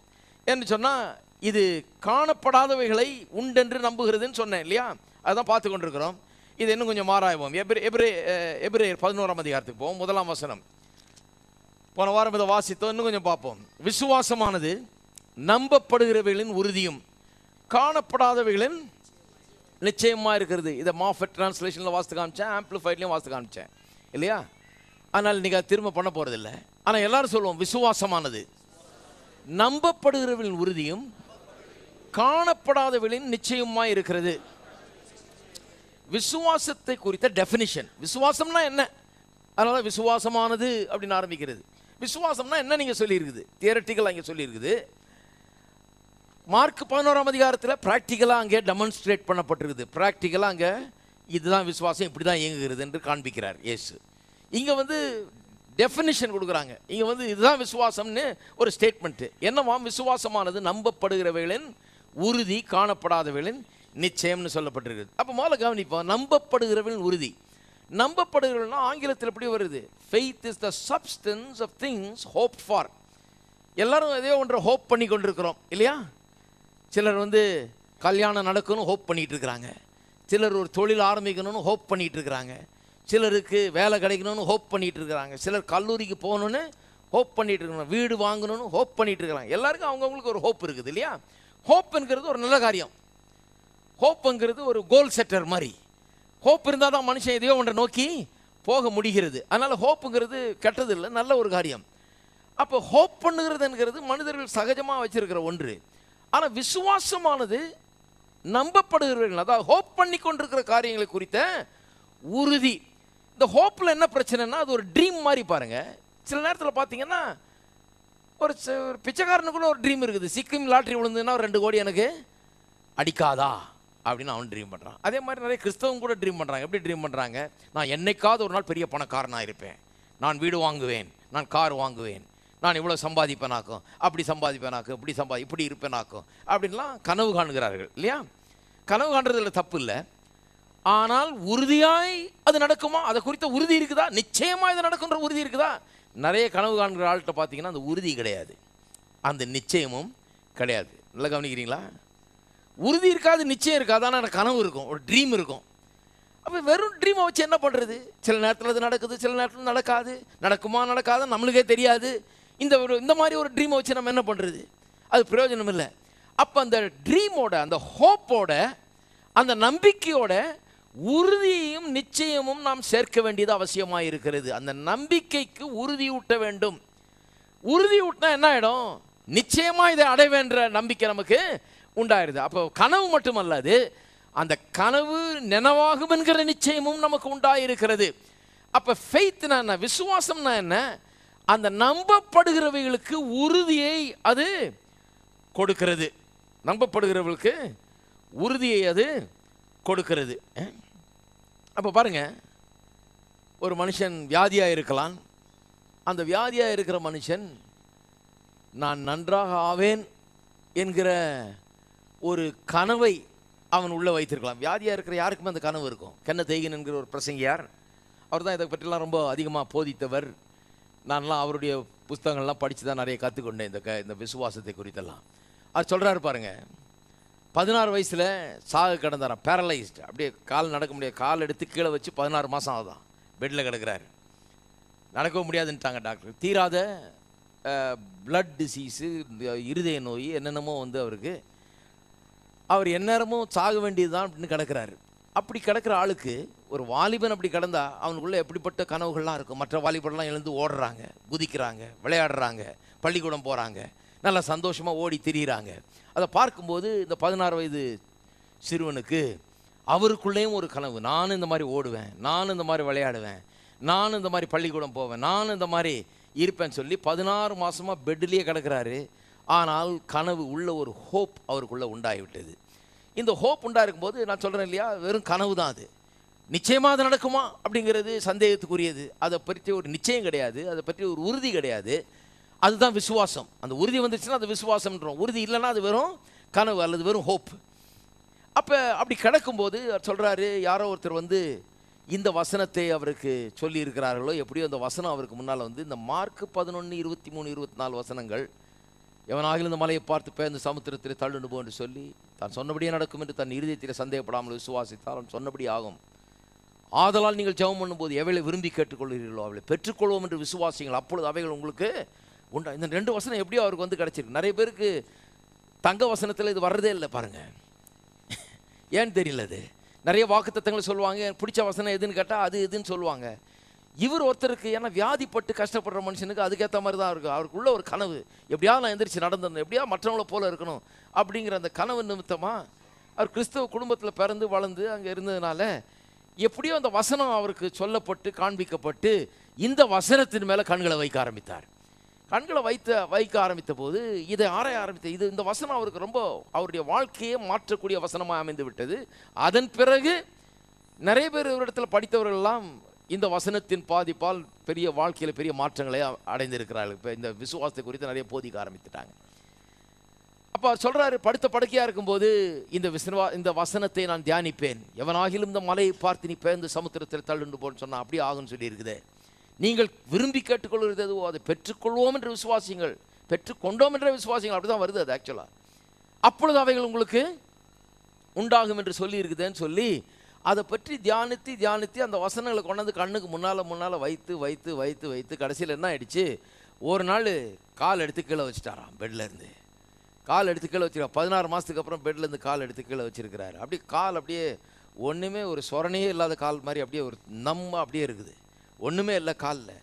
என்று சொன்னால் இது காணப்படாதவைகளை உண்டென்று நம்புகிறதுன்னு சொன்னேன் இல்லையா? அதுதான் பார்த்து கொண்டிருக்கிறோம். இது இன்னும் கொஞ்சம் மாறாய்வோம். எபிரேயர் 11ஆம் அதிகாரத்துக்கு போவோம். 1ஆம் வசனம். போன வாரம் இதை வாசித்தோம், இன்னும் கொஞ்சம் பார்ப்போம். விசுவாசமானது நம்பப்படுகிறவைகளின் உறுதியும் காணப்படாதவைகளின் நிச்சயமாக இருக்கிறது. இதை மாஃபெட் டிரான்ஸ்லேஷனில் வாசித்து காமிச்சேன், ஆம்பிளிஃபைட்லையும் வாசித்து காமிச்சேன் இல்லையா? அதனால் இன்றைக்கி அதை திரும்ப பண்ண போகிறதில்ல. ஆனால் எல்லாரும் சொல்லுவோம் விசுவாசமானது நம்பப்படுகிறவர்களின் உறுதியும் காணப்படாதவர்களின் நிச்சயமாக இருக்கிறது. விசுவாசத்தை குறித்த டெஃபினிஷன், விசுவாசம்னா என்ன, அதனால விசுவாசமானது அப்படின்னு ஆரம்பிக்கிறது. விசுவாசம்னா என்ன நீங்கள் சொல்லியிருக்குது, தியரட்டிக்கலாக இங்கே சொல்லியிருக்குது. மார்க் 11ஆம் அதிகாரத்தில் ப்ராக்டிக்கலாக அங்கே டெமான்ஸ்ட்ரேட் பண்ணப்பட்டிருக்குது. ப்ராக்டிக்கலாக அங்கே இதுதான் விசுவாசம், இப்படி தான் இயங்குகிறது என்று காண்பிக்கிறார் இயேசு. இங்கே வந்து டெஃபினிஷன் கொடுக்குறாங்க. இங்கே வந்து இதுதான் விசுவாசம்னு ஒரு ஸ்டேட்மெண்ட்டு. என்னவா? விசுவாசமானது நம்பப்படுகிறவைகளின் உறுதி காணப்படாதவைகளின் நிச்சயம்னு சொல்லப்பட்டிருக்குது. அப்போ முதல்ல கவனிப்போம். நம்பப்படுகிறவர்களின் உறுதி. நம்பப்படுகிறவர்கள்னா ஆங்கிலத்தில் எப்படி வருது? Faith is the substance of things hope for. எல்லாரும் எதையோ ஒன்றை ஹோப் பண்ணி கொண்டிருக்கிறோம் இல்லையா? சிலர் வந்து கல்யாணம் நடக்கணும்னு ஹோப் பண்ணிகிட்டு இருக்கிறாங்க, சிலர் ஒரு தொழில் ஆரம்பிக்கணும்னு ஹோப் பண்ணிகிட்டு இருக்கிறாங்க, சிலருக்கு வேலை கிடைக்கணும்னு ஹோப் பண்ணிகிட்டு இருக்கிறாங்க, சிலர் கல்லூரிக்கு போகணுன்னு ஹோப் பண்ணிட்டு இருக்கிறாங்க. வீடு வாங்கணும்னு ஹோப் பண்ணிட்டு இருக்கிறாங்க. எல்லாருக்கும் அவங்கவுங்களுக்கு ஒரு ஹோப் இருக்குது இல்லையா? ஹோப்புங்கிறது ஒரு நல்ல காரியம். ஹோப்புங்கிறது ஒரு கோல் செட்டர் மாதிரி. ஹோப் இருந்தால் தான் மனுஷன் எதையோ ஒன்றை நோக்கி போக முடிகிறது. அதனால் ஹோப்புங்கிறது கெட்டது இல்லை, நல்ல ஒரு காரியம். அப்போ ஹோப் பண்ணுகிறதுங்கிறது மனிதர்கள் சகஜமாக வச்சிருக்கிற ஒன்று. ஆனால் விசுவாசமானது நம்பப்படுகிறவர்கள், அதாவது ஹோப் பண்ணி கொண்டிருக்கிற காரியங்களை குறித்த உறுதி. இந்த ஹோப்பில் என்ன பிரச்சனைனா, அது ஒரு ட்ரீம் மாதிரி பாருங்க. சில நேரத்தில் பார்த்தீங்கன்னா ஒரு பிச்சைக்காரனுக்குள்ள ஒரு ட்ரீம் இருக்குது. சிக்கிம் லாட்ரி விழுந்ததுன்னா ஒரு 2 கோடி எனக்கு அடிக்காதா அப்படின்னு அவன் ட்ரீம் பண்ணுறான். அதே மாதிரி நிறைய கிறிஸ்தவம் கூட ட்ரீம் பண்ணுறாங்க. எப்படி ட்ரீம் பண்ணுறாங்க? நான் என்னைக்காவது ஒரு நாள் பெரிய பணக்காரனாக இருப்பேன், நான் வீடு வாங்குவேன், நான் கார் வாங்குவேன், நான் இவ்வளோ சம்பாதிப்பேனாக்கும், அப்படி சம்பாதிப்பேனாக்கும், இப்படி இருப்பேனாக்கும் அப்படின்லாம் கனவு காணுகிறார்கள் இல்லையா? கனவு காண்றதுல தப்பு இல்லை. ஆனால் உறுதியாய் அது நடக்குமா? அதை குறித்த உறுதி இருக்குதா? நிச்சயமாக இது நடக்குன்ற உறுதி இருக்குதா? நிறைய கனவு காண்கிற ஆள்கிட்ட பார்த்தீங்கன்னா அந்த உறுதி கிடையாது, அந்த நிச்சயமும் கிடையாது. நல்லா கவனிக்கிறீங்களா? உறுதி இருக்காது, நிச்சயம் இருக்காது, ஆனால் எனக்கு கனவு இருக்கும், ஒரு ட்ரீம் இருக்கும். அப்போ வெறும் ட்ரீமை வச்சு என்ன பண்ணுறது? சில நேரத்தில் அது நடக்குது, சில நேரத்தில் நடக்காது. நடக்குமா நடக்காத நம்மளுக்கே தெரியாது. இந்த மாதிரி ஒரு ட்ரீமை வச்சு நம்ம என்ன பண்ணுறது? அது பிரயோஜனம் இல்லை. அப்போ அந்த ட்ரீமோட, அந்த ஹோப்போட, அந்த நம்பிக்கையோட உறுதியையும் நிச்சயமும் நாம் சேர்க்க வேண்டியது அவசியமாக இருக்கிறது. அந்த நம்பிக்கைக்கு உறுதி ஊட்ட வேண்டும். உறுதி ஊட்டினா என்ன ஆகிடும்? நிச்சயமாக இதை அடைவேன்ற நம்பிக்கை நமக்கு உண்டாயிருது. அப்போ கனவு மட்டுமல்ல, அது அந்த கனவு நினைவாகும் என்கிற நிச்சயமும் நமக்கு உண்டாயிருக்கிறது. அப்போ ஃபெய்த்னா என்ன? விசுவாசம்னா என்ன? அந்த நம்பப்படுகிறவைகளுக்கு உறுதியை அது கொடுக்கிறது. நம்பப்படுகிறவர்களுக்கு உறுதியை அது கொடுக்கிறது. அப்போ பாருங்க, ஒரு மனுஷன் வியாதியாக இருக்கலாம். அந்த வியாதியாக இருக்கிற மனுஷன் நான் நன்றாக ஆவேன் என்கிற ஒரு கனவை அவன் உள்ளே வைத்திருக்கலாம். வியாதியாக இருக்கிற யாருக்குமே அந்த கனவு இருக்கும். கென்னத் ஹேகின் என்கிற ஒரு பிரசங்கியார், அவர் தான் இதை பற்றிலாம் ரொம்ப அதிகமாக போதித்தவர். நான்லாம் அவருடைய புஸ்தகங்கள்லாம் படித்து தான் நிறைய கற்றுக்கொண்டேன் இந்த விசுவாசத்தை குறித்தெல்லாம். அது சொல்கிறாரு பாருங்க, 16 வயசில் சாக கிடந்தாராம், பேரலைஸ்டு, அப்படியே கால் நடக்க முடியாது. கால் எடுத்து கீழே வச்சு 16 மாதம் ஆகுதான் பெட்டில் கிடக்கிறாரு. நடக்கவும் முடியாதுன்ட்டாங்க டாக்டர். தீராத பிளட் டிசீஸு, இருதய நோய், என்னென்னமோ அவருக்கு, அவர் எந்நேரமும் சாக வேண்டியது தான் அப்படின்னு கிடக்கிறாரு. அப்படி கிடக்கிற ஆளுக்கு, ஒரு வாலிபன் அப்படி கிடந்தா அவனுக்குள்ளே எப்படிப்பட்ட கனவுகள்லாம் இருக்கும். மற்ற வாலிபன்லாம் எழுந்து ஓடுறாங்க, குதிக்கிறாங்க, விளையாடுறாங்க, பள்ளிக்கூடம் போகிறாங்க, நல்லா சந்தோஷமாக ஓடி திரியிறாங்க. அதை பார்க்கும்போது இந்த 16 வயது சிறுவனுக்கு அவருக்குள்ளேயும் ஒரு கனவு. நானும் இந்த மாதிரி ஓடுவேன், நானும் இந்த மாதிரி விளையாடுவேன், நானும் இந்த மாதிரி பள்ளிக்கூடம் போவேன், நானும் இந்த மாதிரி இருப்பேன்னு சொல்லி 16 மாதமாக பெட்டிலேயே கிடக்கிறாரு. ஆனால் கனவு உள்ள ஒரு ஹோப் அவருக்குள்ளே உண்டாகிவிட்டது. இந்த ஹோப் உண்டாயிருக்கும்போது நான் சொல்கிறேன் இல்லையா, வெறும் கனவு தான் அது. நிச்சயமாக அது நடக்குமா அப்படிங்கிறது சந்தேகத்துக்குரியது. அதை பற்றி ஒரு நிச்சயம் கிடையாது, அதை பற்றி ஒரு உறுதி கிடையாது. அதுதான் விசுவாசம். அந்த உறுதி வந்துச்சுன்னா அது விசுவாசம்ன்றோம். உறுதி இல்லைன்னா அது வெறும் கனவு அல்லது வெறும் ஹோப். அப்போ அப்படி கிடக்கும்போது சொல்கிறாரு, யாரோ ஒருத்தர் இந்த வசனத்தை அவருக்கு சொல்லி இருக்கிறார்களோ எப்படியோ அந்த வசனம் அவருக்கு முன்னால் இந்த மார்க் 11, 23, 24 வசனங்கள், எவனாகிலும் இந்த மலையை பார்த்து பேர்ந்து சமுத்திரத்தில் தள்ளுண்டு என்று சொல்லி தான் சொன்னபடியே நடக்கும் என்று தன் இருதயத்தில் சந்தேகப்படாமல் விசுவாசித்தால் அவன் சொன்னபடி ஆகும். ஆதலால் நீங்கள் ஜெபம் பண்ணும்போது எவைகளை விரும்பி கேட்டுக்கொள்கிறீர்களோ அவளை பெற்றுக்கொள்வோம் என்று விசுவாசிங்கள், அப்பொழுது அவைகள் உங்களுக்கு உண்டா. இந்த 2 வசனம் எப்படி அவருக்கு கிடச்சிருக்கு? நிறைய பேருக்கு தங்க வசனத்தில் இது வர்றதே இல்லை பாருங்கள். ஏன்னு தெரியல. அது நிறைய வாக்குத்தத்தங்களை சொல்லுவாங்க. பிடிச்ச வசனம் எதுன்னு கேட்டால் அது எதுன்னு சொல்லுவாங்க. இவர் ஒருத்தருக்கு, ஏன்னா வியாதிப்பட்டு கஷ்டப்படுற மனுஷனுக்கு அதுக்கேற்ற மாதிரி தான் இருக்குது. அவருக்குள்ள ஒரு கனவு, எப்படியாவது நான் எந்திரிச்சு நடந்துடணும், எப்படியாவது மற்றவங்கள போல இருக்கணும் அப்படிங்கிற அந்த கனவு நிமித்தமாக அவர் கிறிஸ்தவ குடும்பத்தில் பிறந்து வளர்ந்து அங்கே இருந்ததுனால எப்படியோ அந்த வசனம் அவருக்கு சொல்லப்பட்டு காண்பிக்கப்பட்டு இந்த வசனத்தின் மேலே கண்களை வைக்க ஆரம்பித்தார். கண்களை வைக்க ஆரம்பித்த போது இதை ஆராய ஆரம்பித்த இந்த வசனம் அவருக்கு ரொம்ப அவருடைய வாழ்க்கையை மாற்றக்கூடிய வசனமாக அமைந்து விட்டது. அதன் பிறகு நிறைய பேர் இவரிடத்தில் படித்தவர்கள்லாம் இந்த வசனத்தின் பாதிப்பால் பெரிய வாழ்க்கையில் பெரிய மாற்றங்களை அடைந்திருக்கிறார்கள். இப்போ இந்த விசுவாசத்தை குறித்து நிறைய போதிக்க ஆரம்பித்துட்டாங்க. அப்போ அவர் சொல்கிறாரு, படுத்த படுக்கையாக இருக்கும்போது இந்த வசனத்தை நான் தியானிப்பேன். எவனாகிலும் இந்த மலையை பார்த்து நீ பேர்ந்து சமுத்திரத்தில் தள்ளுண்டு போன்னு சொன்னால் அப்படியே ஆகும்னு சொல்லியிருக்குது. நீங்கள் விரும்பி கேட்டுக்கொள்கிறது எதுவோ அதை பெற்றுக்கொள்வோம் என்று விசுவாசிங்கள், பெற்றுக்கொண்டோம் என்ற விசுவாசிங்கள். அப்படி தான் வருது அது ஆக்சுவலாக. அப்பொழுது அவைகள் உங்களுக்கு உண்டாகும் என்று சொல்லி இருக்குதுன்னு சொல்லி அதை பற்றி தியானித்து அந்த வசனங்களை கொண்டாந்து கண்ணுக்கு முன்னால் வைத்து வைத்து வைத்து வைத்து கடைசியில் என்ன ஆயிடுச்சு, ஒரு நாள் கால் எடுத்து கீழே வச்சுட்டாராம். பெட்டில் இருந்து கால் எடுத்து கீழே வச்சுருக்கா. 16 மாதத்துக்கு அப்புறம் பெட்லேருந்து கால் எடுத்து கீழே வச்சுருக்கிறாரு. அப்படியே கால் அப்படியே ஒன்றுமே ஒரு சொரணையே இல்லாத கால் மாதிரி அப்படியே ஒரு அப்படியே இருக்குது. ஒன்றுமே இல்லை காலில்.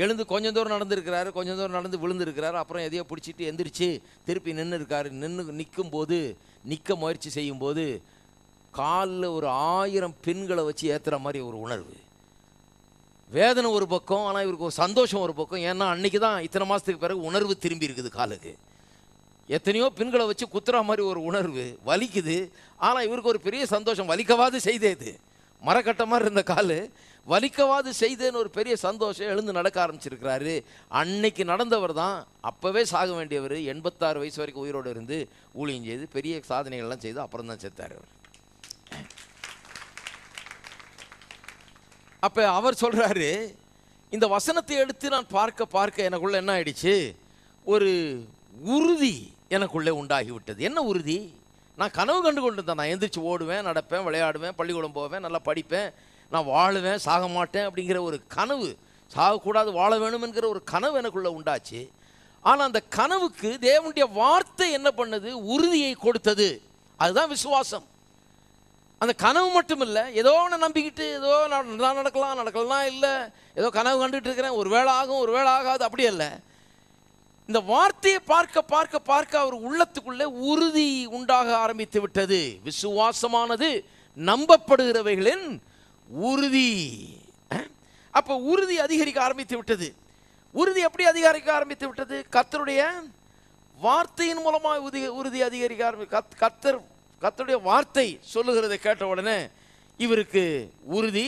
எழுந்து கொஞ்சம் தூரம் நடந்துருக்கிறாரு, கொஞ்சம் தூரம் நடந்து விழுந்துருக்கிறாரு. அப்புறம் எதையோ பிடிச்சிட்டு எந்திரிச்சு திருப்பி நின்று இருக்காரு. நிற்கும்போது நிற்க முயற்சி செய்யும்போது காலில் ஒரு 1000 பெண்களை வச்சு ஏற்றுற மாதிரி ஒரு உணர்வு. வேதனை ஒரு பக்கம், ஆனால் இவருக்கு ஒரு சந்தோஷம் ஒரு பக்கம். ஏன்னா அன்றைக்கி தான் இத்தனை மாதத்துக்கு பிறகு உணர்வு திரும்பி இருக்குது காலுக்கு. எத்தனையோ பெண்களை வச்சு குத்துற மாதிரி ஒரு உணர்வு, வலிக்குது. ஆனால் இவருக்கு ஒரு பெரிய சந்தோஷம், வலிக்கவாது செய்தேது. மரக்கட்ட மாதிரி இருந்த கால் வலிக்கவாது செய்தேன்னு ஒரு பெரிய சந்தோஷம். எழுந்து நடக்க ஆரம்பிச்சிருக்கிறாரு. அன்னைக்கு நடந்தவர் தான் அப்போவே சாக வேண்டியவர். 86 வயசு வரைக்கும் உயிரோடு இருந்து ஊழியம் செய்து பெரிய சாதனைகள்லாம் செய்து அப்புறம் தான் செத்தார் அவர். அப்போ அவர் சொல்கிறாரு, இந்த வசனத்தை எடுத்து நான் பார்க்க எனக்குள்ள என்ன ஆயிடுச்சு, ஒரு உறுதி எனக்குள்ளே உண்டாகிவிட்டது. என்ன உறுதி? நான் கனவு கண்டு கொண்டு இருந்தேன். நான் எந்திரிச்சு ஓடுவேன், நடப்பேன், விளையாடுவேன், பள்ளிக்கூடம் போவேன், நல்லா படிப்பேன், நான் வாழுவேன், சாக மாட்டேன் அப்படிங்கிற ஒரு கனவு, சாகக்கூடாது வாழ வேணும் என்கிற ஒரு கனவு எனக்குள்ளே உண்டாச்சு. ஆனால் அந்த கனவுக்கு தேவனுடைய வார்த்தை என்ன பண்ணது? உறுதியை கொடுத்தது. அதுதான் விசுவாசம். அந்த கனவு மட்டும் இல்லை, ஏதோ ஒன்று நம்பிக்கிட்டு ஏதோ நடக்கலாம் இல்லை, ஏதோ கனவு கண்டுகிட்டு இருக்கிறேன், ஒரு வேளை ஆகும் ஒரு வேளை ஆகாது, அப்படி இல்லை. இந்த வார்த்தையை பார்க்க அவர் உள்ளத்துக்குள்ளே உறுதி உண்டாக ஆரம்பித்து விட்டது. விசுவாசமானது நம்பப்படுகிறவைகளின் உறுதி. அப்போ உறுதி அதிகரிக்க ஆரம்பித்து விட்டது. உறுதி எப்படி அதிகரிக்க ஆரம்பித்து விட்டது? கர்த்தருடைய வார்த்தையின் மூலமாக உறுதி அதிகரிக்க ஆரம்பி கர்த்தருடைய வார்த்தை சொல்லுகிறதை கேட்ட உடனே இவருக்கு உறுதி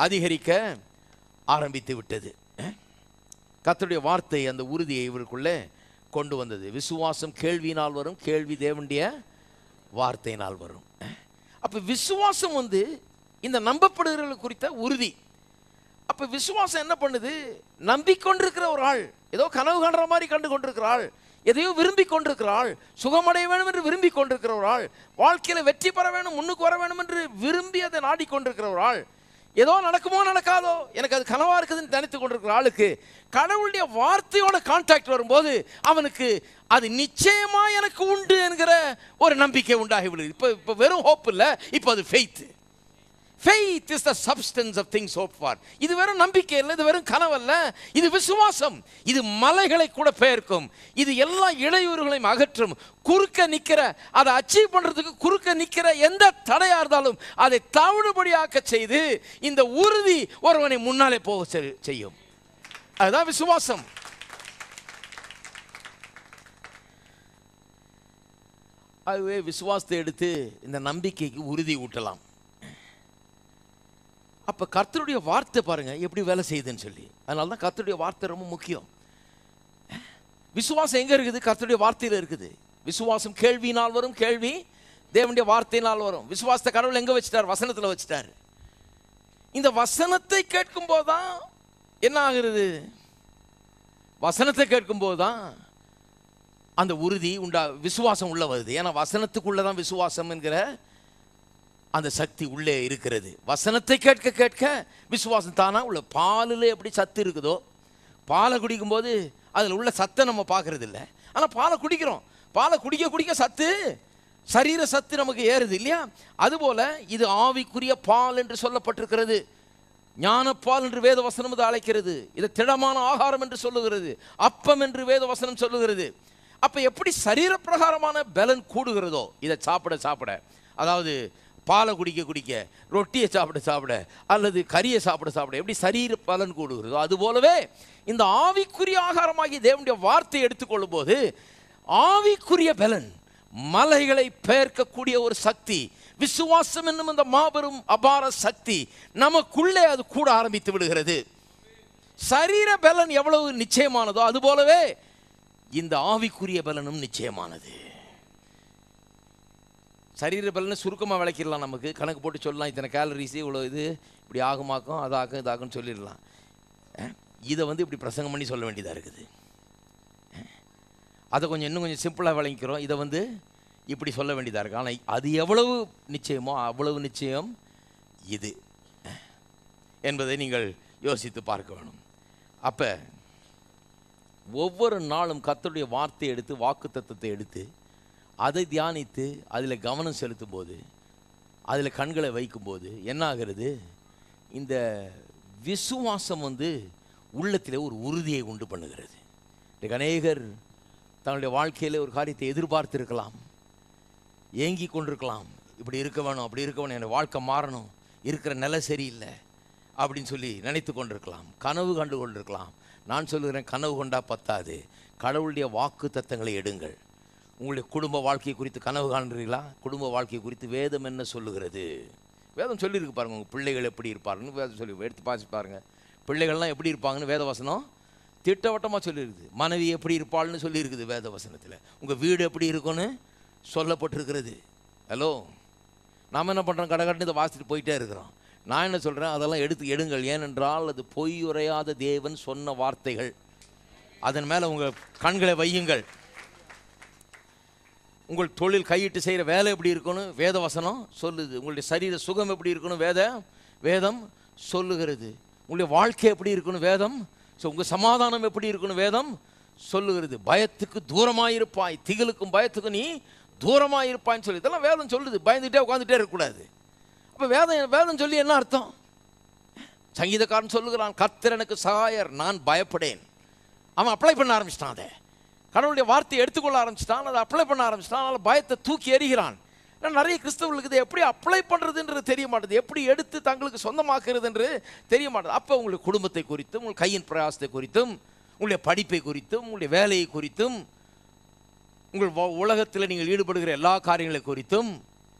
அதிகரிக்க ஆரம்பித்து விட்டது. கர்த்தருடைய வார்த்தை அந்த உறுதியை இவருக்குள்ளே கொண்டு வந்தது. விசுவாசம் கேள்வியினால் வரும், கேள்வி தேவனுடைய வார்த்தையினால் வரும். அப்போ விசுவாசம் இந்த நம்பப்படுகிறவர்கள் குறித்த உறுதி. அப்போ விசுவாசம் என்ன பண்ணுது? நம்பிக்கொண்டிருக்கிற ஒரு ஆள், ஏதோ கனவு காண்ற மாதிரி கண்டு கொண்டிருக்கிற ஆள், எதையோ விரும்பி கொண்டிருக்கிற ஆள், சுகமடைய வேணும் என்று விரும்பி கொண்டிருக்கிற ஒரு ஆள், வாழ்க்கையில் வெற்றி பெற வேணும், முன்னுக்கு வர வேணும் என்று விரும்பி அதை நாடிக்கொண்டிருக்கிற ஒரு ஆள், ஏதோ நடக்குமோ நடக்காதோ எனக்கு அது கனவா இருக்குதுன்னு நினைத்து கொண்டிருக்கிற ஆளுக்கு கடவுளுடைய வார்த்தையோட கான்டாக்ட் வரும்போது அவனுக்கு அது நிச்சயமா எனக்கு உண்டு என்கிற ஒரு நம்பிக்கை உண்டாகி விடுது. இப்போ வெறும் ஹோப் இல்லை, இப்போ அது faith. Faith is the substance of things hoped for. இது வெறும் நம்பிக்கை இல்லை, இது வெறும் கனவல்ல, இது விசுவாசம். இது மலைகளை கூட பெயர்க்கும், இது எல்லா இடையூறுகளையும் அகற்றும். குறுக்க நிற்கிற, அதை அச்சீவ் பண்றதுக்கு குறுக்க நிற்கிற எந்த தடையா இருந்தாலும் அதை தவிடுபடியாக்க செய்து இந்த உறுதி ஒருவனை முன்னாலே போக செய்யும். அதுதான் விசுவாசம். அதுவே விசுவாசத்தை எடுத்து இந்த நம்பிக்கைக்கு உறுதி ஊட்டலாம். அப்போ கர்த்தருடைய வார்த்தை பாருங்க எப்படி வேலை செய்யுதுன்னு சொல்லி. அதனால தான் கர்த்தருடைய வார்த்தை ரொம்ப முக்கியம். விசுவாசம் எங்கே இருக்குது? கர்த்தருடைய வார்த்தையில் இருக்குது. விசுவாசம் கேள்வியினால் வரும், கேள்வி தேவனுடைய வார்த்தையினால் வரும். விசுவாசத்தை கடவுள் எங்கே வச்சுட்டார்? வசனத்தில் வச்சுட்டார். இந்த வசனத்தை கேட்கும்போது தான் என்ன ஆகுறது? வசனத்தை கேட்கும்போது தான் அந்த உறுதி விசுவாசம் உள்ள வருது. ஏன்னா வசனத்துக்குள்ளே தான் விசுவாசம் என்கிற அந்த சக்தி உள்ளே இருக்கிறது. வசனத்தை கேட்க கேட்க விசுவாசம் தானா உள்ள. பாலில் எப்படி சத்து இருக்குதோ, பாலை குடிக்கும்போது அதில் உள்ள சத்தை நம்ம பார்க்கறது இல்லை, ஆனால் பாலை குடிக்கிறோம். பாலை குடிக்க குடிக்க சத்து, சரீர சத்து நமக்கு ஏறுது இல்லையா? அதுபோல இது ஆவிக்குரிய பால் என்று சொல்லப்பட்டிருக்கிறது. ஞானப்பால் என்று வேத வசனம் இதை அழைக்கிறது. இதை திடமான ஆகாரம் என்று சொல்லுகிறது, அப்பம் என்று வேத வசனம் சொல்லுகிறது. அப்போ எப்படி சரீர பிரகாரமான பலன் கூடுகிறதோ இதை சாப்பிட சாப்பிட, அதாவது பாலை குடிக்க குடிக்க, ரொட்டியை சாப்பிட சாப்பிட, அல்லது கறியை சாப்பிட சாப்பிட எப்படி சரீர பலன் கூடுகிறதோ அதுபோலவே இந்த ஆவிக்குரிய ஆகாரமாகி தேவனுடைய வார்த்தையை எடுத்துக்கொள்ளும் போது ஆவிக்குரிய பலன், மலைகளை பெயர்க்கக்கூடிய ஒரு சக்தி, விசுவாசம் என்னும் இந்த மாபெரும் அபார சக்தி நமக்குள்ளே அது கூட ஆரம்பித்து விடுகிறது. சரீர பலன் எவ்வளவு நிச்சயமானதோ அதுபோலவே இந்த ஆவிக்குரிய பலனும் நிச்சயமானது. சரீர பலனை சுருக்கமாக விளக்கிடலாம், நமக்கு கணக்கு போட்டு சொல்லலாம், இத்தனை கேலரிஸு இவ்வளோ இது இப்படி ஆகுமாக்கும் அதாகும் இதாகும்னு சொல்லிடலாம். இதை இப்படி பிரசங்கம் பண்ணி சொல்ல வேண்டியதாக இருக்குது. அதை கொஞ்சம் இன்னும் கொஞ்சம் சிம்பிளாக விளங்கிக்கிறோம். இதை இப்படி சொல்ல வேண்டியதாக இருக்குது. ஆனால் அது எவ்வளவு நிச்சயமோ அவ்வளவு நிச்சயம் இது என்பதை நீங்கள் யோசித்து பார்க்க வேணும். அப்போ ஒவ்வொரு நாளும் கர்த்தருடைய வார்த்தையை எடுத்து, வாக்குத்தத்தத்தை எடுத்து, அதை தியானித்து அதில் கவனம் செலுத்தும் போது, அதில் கண்களை வைக்கும்போது என்ன ஆகிறது? இந்த விசுவாசம் உள்ளத்தில் ஒரு உறுதியை உண்டு பண்ணுகிறது. இன்றைக்கு அநேகர் தன்னுடைய வாழ்க்கையில் ஒரு காரியத்தை எதிர்பார்த்திருக்கலாம், ஏங்கி கொண்டிருக்கலாம். இப்படி இருக்க வேணும், அப்படி இருக்க வேணும், என் வாழ்க்கை மாறணும், இருக்கிற நிலை சரியில்லை அப்படின்னு சொல்லி நினைத்து கொண்டிருக்கலாம், கனவு கண்டு கொண்டிருக்கலாம். நான் சொல்லுகிறேன், கனவு கொண்டா பத்தாது, கடவுளுடைய வாக்கு தத்தங்களை எடுங்கள். உங்களுடைய குடும்ப வாழ்க்கையை குறித்து கனவு காண்கிறீர்களா? குடும்ப வாழ்க்கை குறித்து வேதம் என்ன சொல்லுகிறது? வேதம் சொல்லியிருக்கு பாருங்கள். உங்கள் பிள்ளைகள் எப்படி இருப்பாருன்னு வேதம் சொல்லி எடுத்து பாசி பாருங்கள். பிள்ளைகள்லாம் எப்படி இருப்பாங்கன்னு வேதவசனம் திட்டவட்டமாக சொல்லியிருக்குது. மனைவி எப்படி இருப்பாள்னு சொல்லியிருக்குது வேதவசனத்தில். உங்கள் வீடு எப்படி இருக்குன்னு சொல்லப்பட்டிருக்கிறது. ஹலோ, நாம் என்ன பண்ணுறோம்? கடகட்டுன்னு இதை வாசிட்டு போயிட்டே இருக்கிறோம். நான் என்ன சொல்கிறேன்? அதெல்லாம் எடுங்கள். ஏனென்றால் அது பொய்யுரையாத தேவன் சொன்ன வார்த்தைகள். அதன் மேலே உங்கள் கண்களை வையுங்கள். உங்கள் தொழில் கையிட்டு செய்கிற வேலை எப்படி இருக்கணும் வேதவசனம் சொல்லுது. உங்களுடைய சரீர சுகம் எப்படி இருக்கணும் வேதம் சொல்லுகிறது. உங்களுடைய வாழ்க்கை எப்படி இருக்கணும் வேதம். உங்கள் சமாதானம் எப்படி இருக்கணும் வேதம் சொல்லுகிறது. பயத்துக்கு தூரமாயிருப்பாய், திகிலுக்கும் பயத்துக்கும் நீ தூரமாயிருப்பாய்ன்னு சொல்லி இதெல்லாம் வேதம் சொல்லுது. பயந்துகிட்டே உட்காந்துட்டே இருக்கக்கூடாது. அப்போ வேதம் சொல்லி என்ன அர்த்தம்? சங்கீதக்காரன் சொல்லுகிறான், கர்த்தர் எனக்கு சகாயர், நான் பயப்படேன். அவன் அப்ளை பண்ண ஆரம்பிச்சிட்டான். அதை கடவுளுடைய வார்த்தையை எடுத்துக்கொள்ள ஆரம்பிச்சிட்டான், அதை அப்ளை பண்ண ஆரம்பிச்சிட்டான். அதனால் பயத்தை தூக்கி எறிகிறான். நிறைய கிறிஸ்தவர்களுக்கு இதை எப்படி அப்ளை பண்ணுறதுன்றது தெரிய மாட்டேது, எப்படி எடுத்து தங்களுக்கு சொந்தமாக்குறது என்று தெரிய மாட்டேது. அப்போ உங்களுடைய குடும்பத்தை குறித்தும், உங்கள் கையின் பிரயாசத்தை குறித்தும், உங்களுடைய படிப்பை குறித்தும், உங்களுடைய வேலையை குறித்தும், உங்கள் உலகத்தில் நீங்கள் ஈடுபடுகிற எல்லா காரியங்களை குறித்தும்,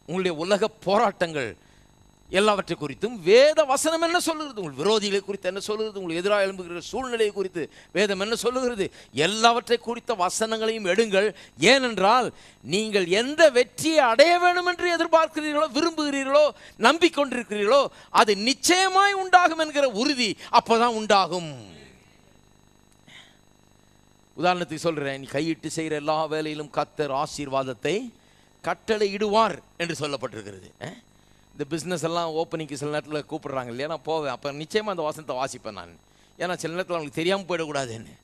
உங்களுடைய உலக போராட்டங்கள் எல்லாவற்றை குறித்தும் வேத வசனம் என்ன சொல்லுகிறது? உங்கள் விரோதிகளை குறித்து என்ன சொல்லுகிறது? உங்களுக்கு எதிராக எழும்புகிற சூழ்நிலையை குறித்து வேதம் என்ன சொல்லுகிறது? எல்லாவற்றை குறித்த வசனங்களையும் எடுங்கள். ஏனென்றால் நீங்கள் எந்த வெற்றியை அடைய வேண்டும் என்று எதிர்பார்க்கிறீர்களோ, விரும்புகிறீர்களோ, நம்பிக்கொண்டிருக்கிறீர்களோ அது நிச்சயமாய் உண்டாகும் என்கிற உறுதி அப்போதான் உண்டாகும். உதாரணத்துக்கு சொல்கிறேன், நீ கையிட்டு செய்கிற எல்லா வேலையிலும் கர்த்தர் ஆசீர்வாதத்தை கட்டளை இடுவார் என்று சொல்லப்பட்டிருக்கிறது. இந்த பிஸ்னஸ் எல்லாம் ஓப்பனிங்க்கு சில நேரத்தில் கூப்பிட்றாங்க இல்லையா, நான் போவேன். அப்போ நிச்சயமாக அந்த வசனத்தை வாசிப்பேன் நான். ஏன்னா சில நேரத்தில் அவங்களுக்கு தெரியாமல் போயிடக்கூடாதுன்னு.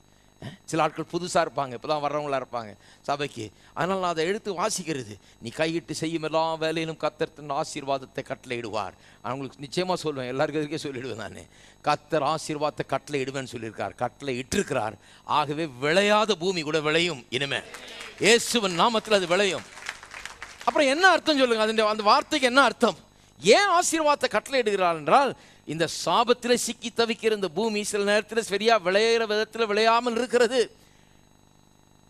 சில ஆட்கள் புதுசாக இருப்பாங்க, இப்போ தான் வர்றவங்களாக இருப்பாங்க சபைக்கு. அதனால் நான் அதை எடுத்து வாசிக்கிறது. நீ கையிட்டு செய்யும் எல்லா வேலையிலும் கர்த்தர் தன் ஆசீர்வாதத்தை கட்டளை இடுவார். அவங்களுக்கு நிச்சயமாக சொல்லுவேன், எல்லாருக்கும் எதுக்கே சொல்லிவிடுவேன் நான். கர்த்தர் ஆசீர்வாதத்தை கட்டளை இடுவேன்னு சொல்லியிருக்கார், கட்டளை இட்டிருக்கிறார். ஆகவே விளையாத பூமி கூட விளையும். இனிமே இயேசுவின் நாமத்தில் அது விளையும். அப்புறம் என்ன அர்த்தம் சொல்லுங்க? அந்த வார்த்தைக்கு என்ன அர்த்தம்? ஏன் ஆசீர்வாதத்தை கட்டளை இடுகிறார் என்றால், இந்த சாபத்தில் சிக்கி தவிக்கிற இந்த பூமி சில நேரத்தில் சரியா விளையிற விதத்தில் விளையாமல் இருக்கிறது,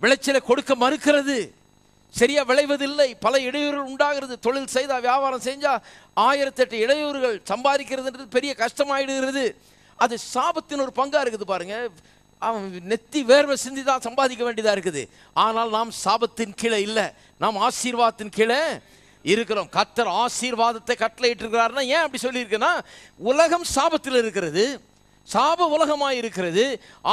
விளைச்சலை கொடுக்க மறுக்கிறது, சரியா விளைவதில்லை, பல இடையூறுகள் உண்டாகிறது. தொழில் செய்தா, வியாபாரம் செஞ்சா 1008 இடையூறுகள், சம்பாதிக்கிறதுன்றது பெரிய கஷ்டமாயிடுகிறது. அது சாபத்தின் ஒரு பங்கா இருக்குது பாருங்க. அவன் நெத்தி வேர்வை சிந்தி தான் சம்பாதிக்க வேண்டியதாக இருக்குது. ஆனால் நாம் சாபத்தின் கீழே இல்லை, நாம் ஆசீர்வாதத்தின் கீழே இருக்கிறோம். கர்த்தர் ஆசீர்வாதத்தை கட்டளையிட்டிருக்கிறார்னா ஏன் அப்படி சொல்லியிருக்குன்னா, உலகம் சாபத்தில் இருக்கிறது, சாப உலகமாக இருக்கிறது.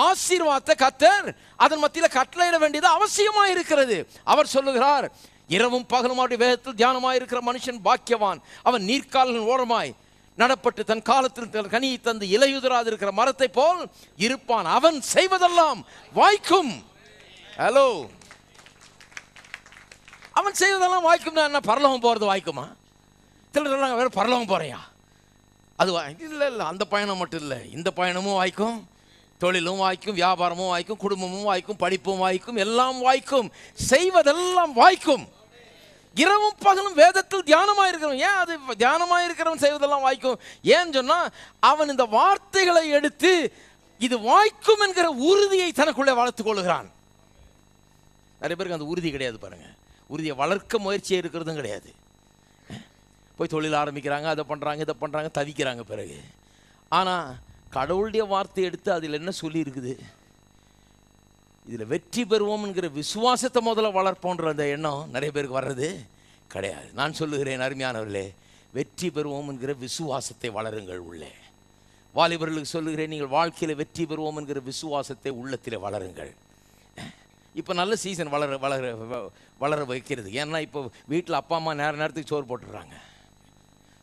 ஆசீர்வாதத்தை கர்த்தர் அதன் மத்தியில் கட்டளையிட வேண்டியது அவசியமாக இருக்கிறது. அவர் சொல்லுகிறார், இரவும் பகலும் அவருடைய வேதத்தில் தியானமாக இருக்கிற மனுஷன் பாக்கியவான், அவன் நீர்க்காலின் ஓரமாய் நடப்பட்டு தன் காலத்தில் கனியை தந்து இலையுதிராது இருக்கிற மரத்தை போல் இருப்பான், அவன் செய்வதெல்லாம் வாய்க்கும். ஹலோ, அவன் செய்வதெல்லாம் வாய்க்கும்னா என்ன? பரலோகம் போகிறது வாய்க்குமா? சிலர் வேறு பரலோகம் போகிறையா? அது இல்லை இல்லை, அந்த பயணம் மட்டும் இல்லை, இந்த பயணமும் வாய்க்கும், தொழிலும் வாய்க்கும், வியாபாரமும் வாய்க்கும், குடும்பமும் வாய்க்கும், படிப்பும் வாய்க்கும், எல்லாம் வாய்க்கும், செய்வதெல்லாம் வாய்க்கும். இரவும் பகலும் வேதத்தில் தியானமாக இருக்கிறவன், ஏன் அது தியானமாக இருக்கிறவன் செய்வதெல்லாம் வாய்க்கும்? ஏன்னு சொன்னால், அவன் இந்த வார்த்தைகளை எடுத்து இது வாய்க்கும் என்கிற உறுதியை தனக்குள்ளே வளர்த்துக் கொள்கிறான். நிறைய பேருக்கு அந்த உறுதி கிடையாது பாருங்க. உறுதியை வளர்க்க முயற்சியே இருக்கிறதும் கிடையாது. போய் தொழில் ஆரம்பிக்கிறாங்க, அதை பண்ணுறாங்க, இதை பண்ணுறாங்க, தவிக்கிறாங்க பிறகு. ஆனால் கடவுளுடைய வார்த்தை எடுத்து அதில் என்ன சொல்லி இருக்குது? இதில் வெற்றி பெறுவோம் என்கிற விசுவாசத்தை முதல்ல வளர்ப்போன்ற அந்த எண்ணம் நிறைய பேருக்கு வர்றது கிடையாது. நான் சொல்லுகிறேன் அருமையானவர்களே, வெற்றி பெறுவோம் என்கிற விசுவாசத்தை வளருங்கள் உள்ளே. வாலிபர்களுக்கு சொல்லுகிறேன், நீங்கள் வாழ்க்கையில் வெற்றி பெறுவோம் என்கிற விசுவாசத்தை உள்ளத்தில் வளருங்கள். இப்போ நல்ல சீசன் வளர வைக்கிறது. ஏன்னா இப்போ வீட்டில் அப்பா அம்மா நேரத்துக்கு சோறு போட்டுடுறாங்க,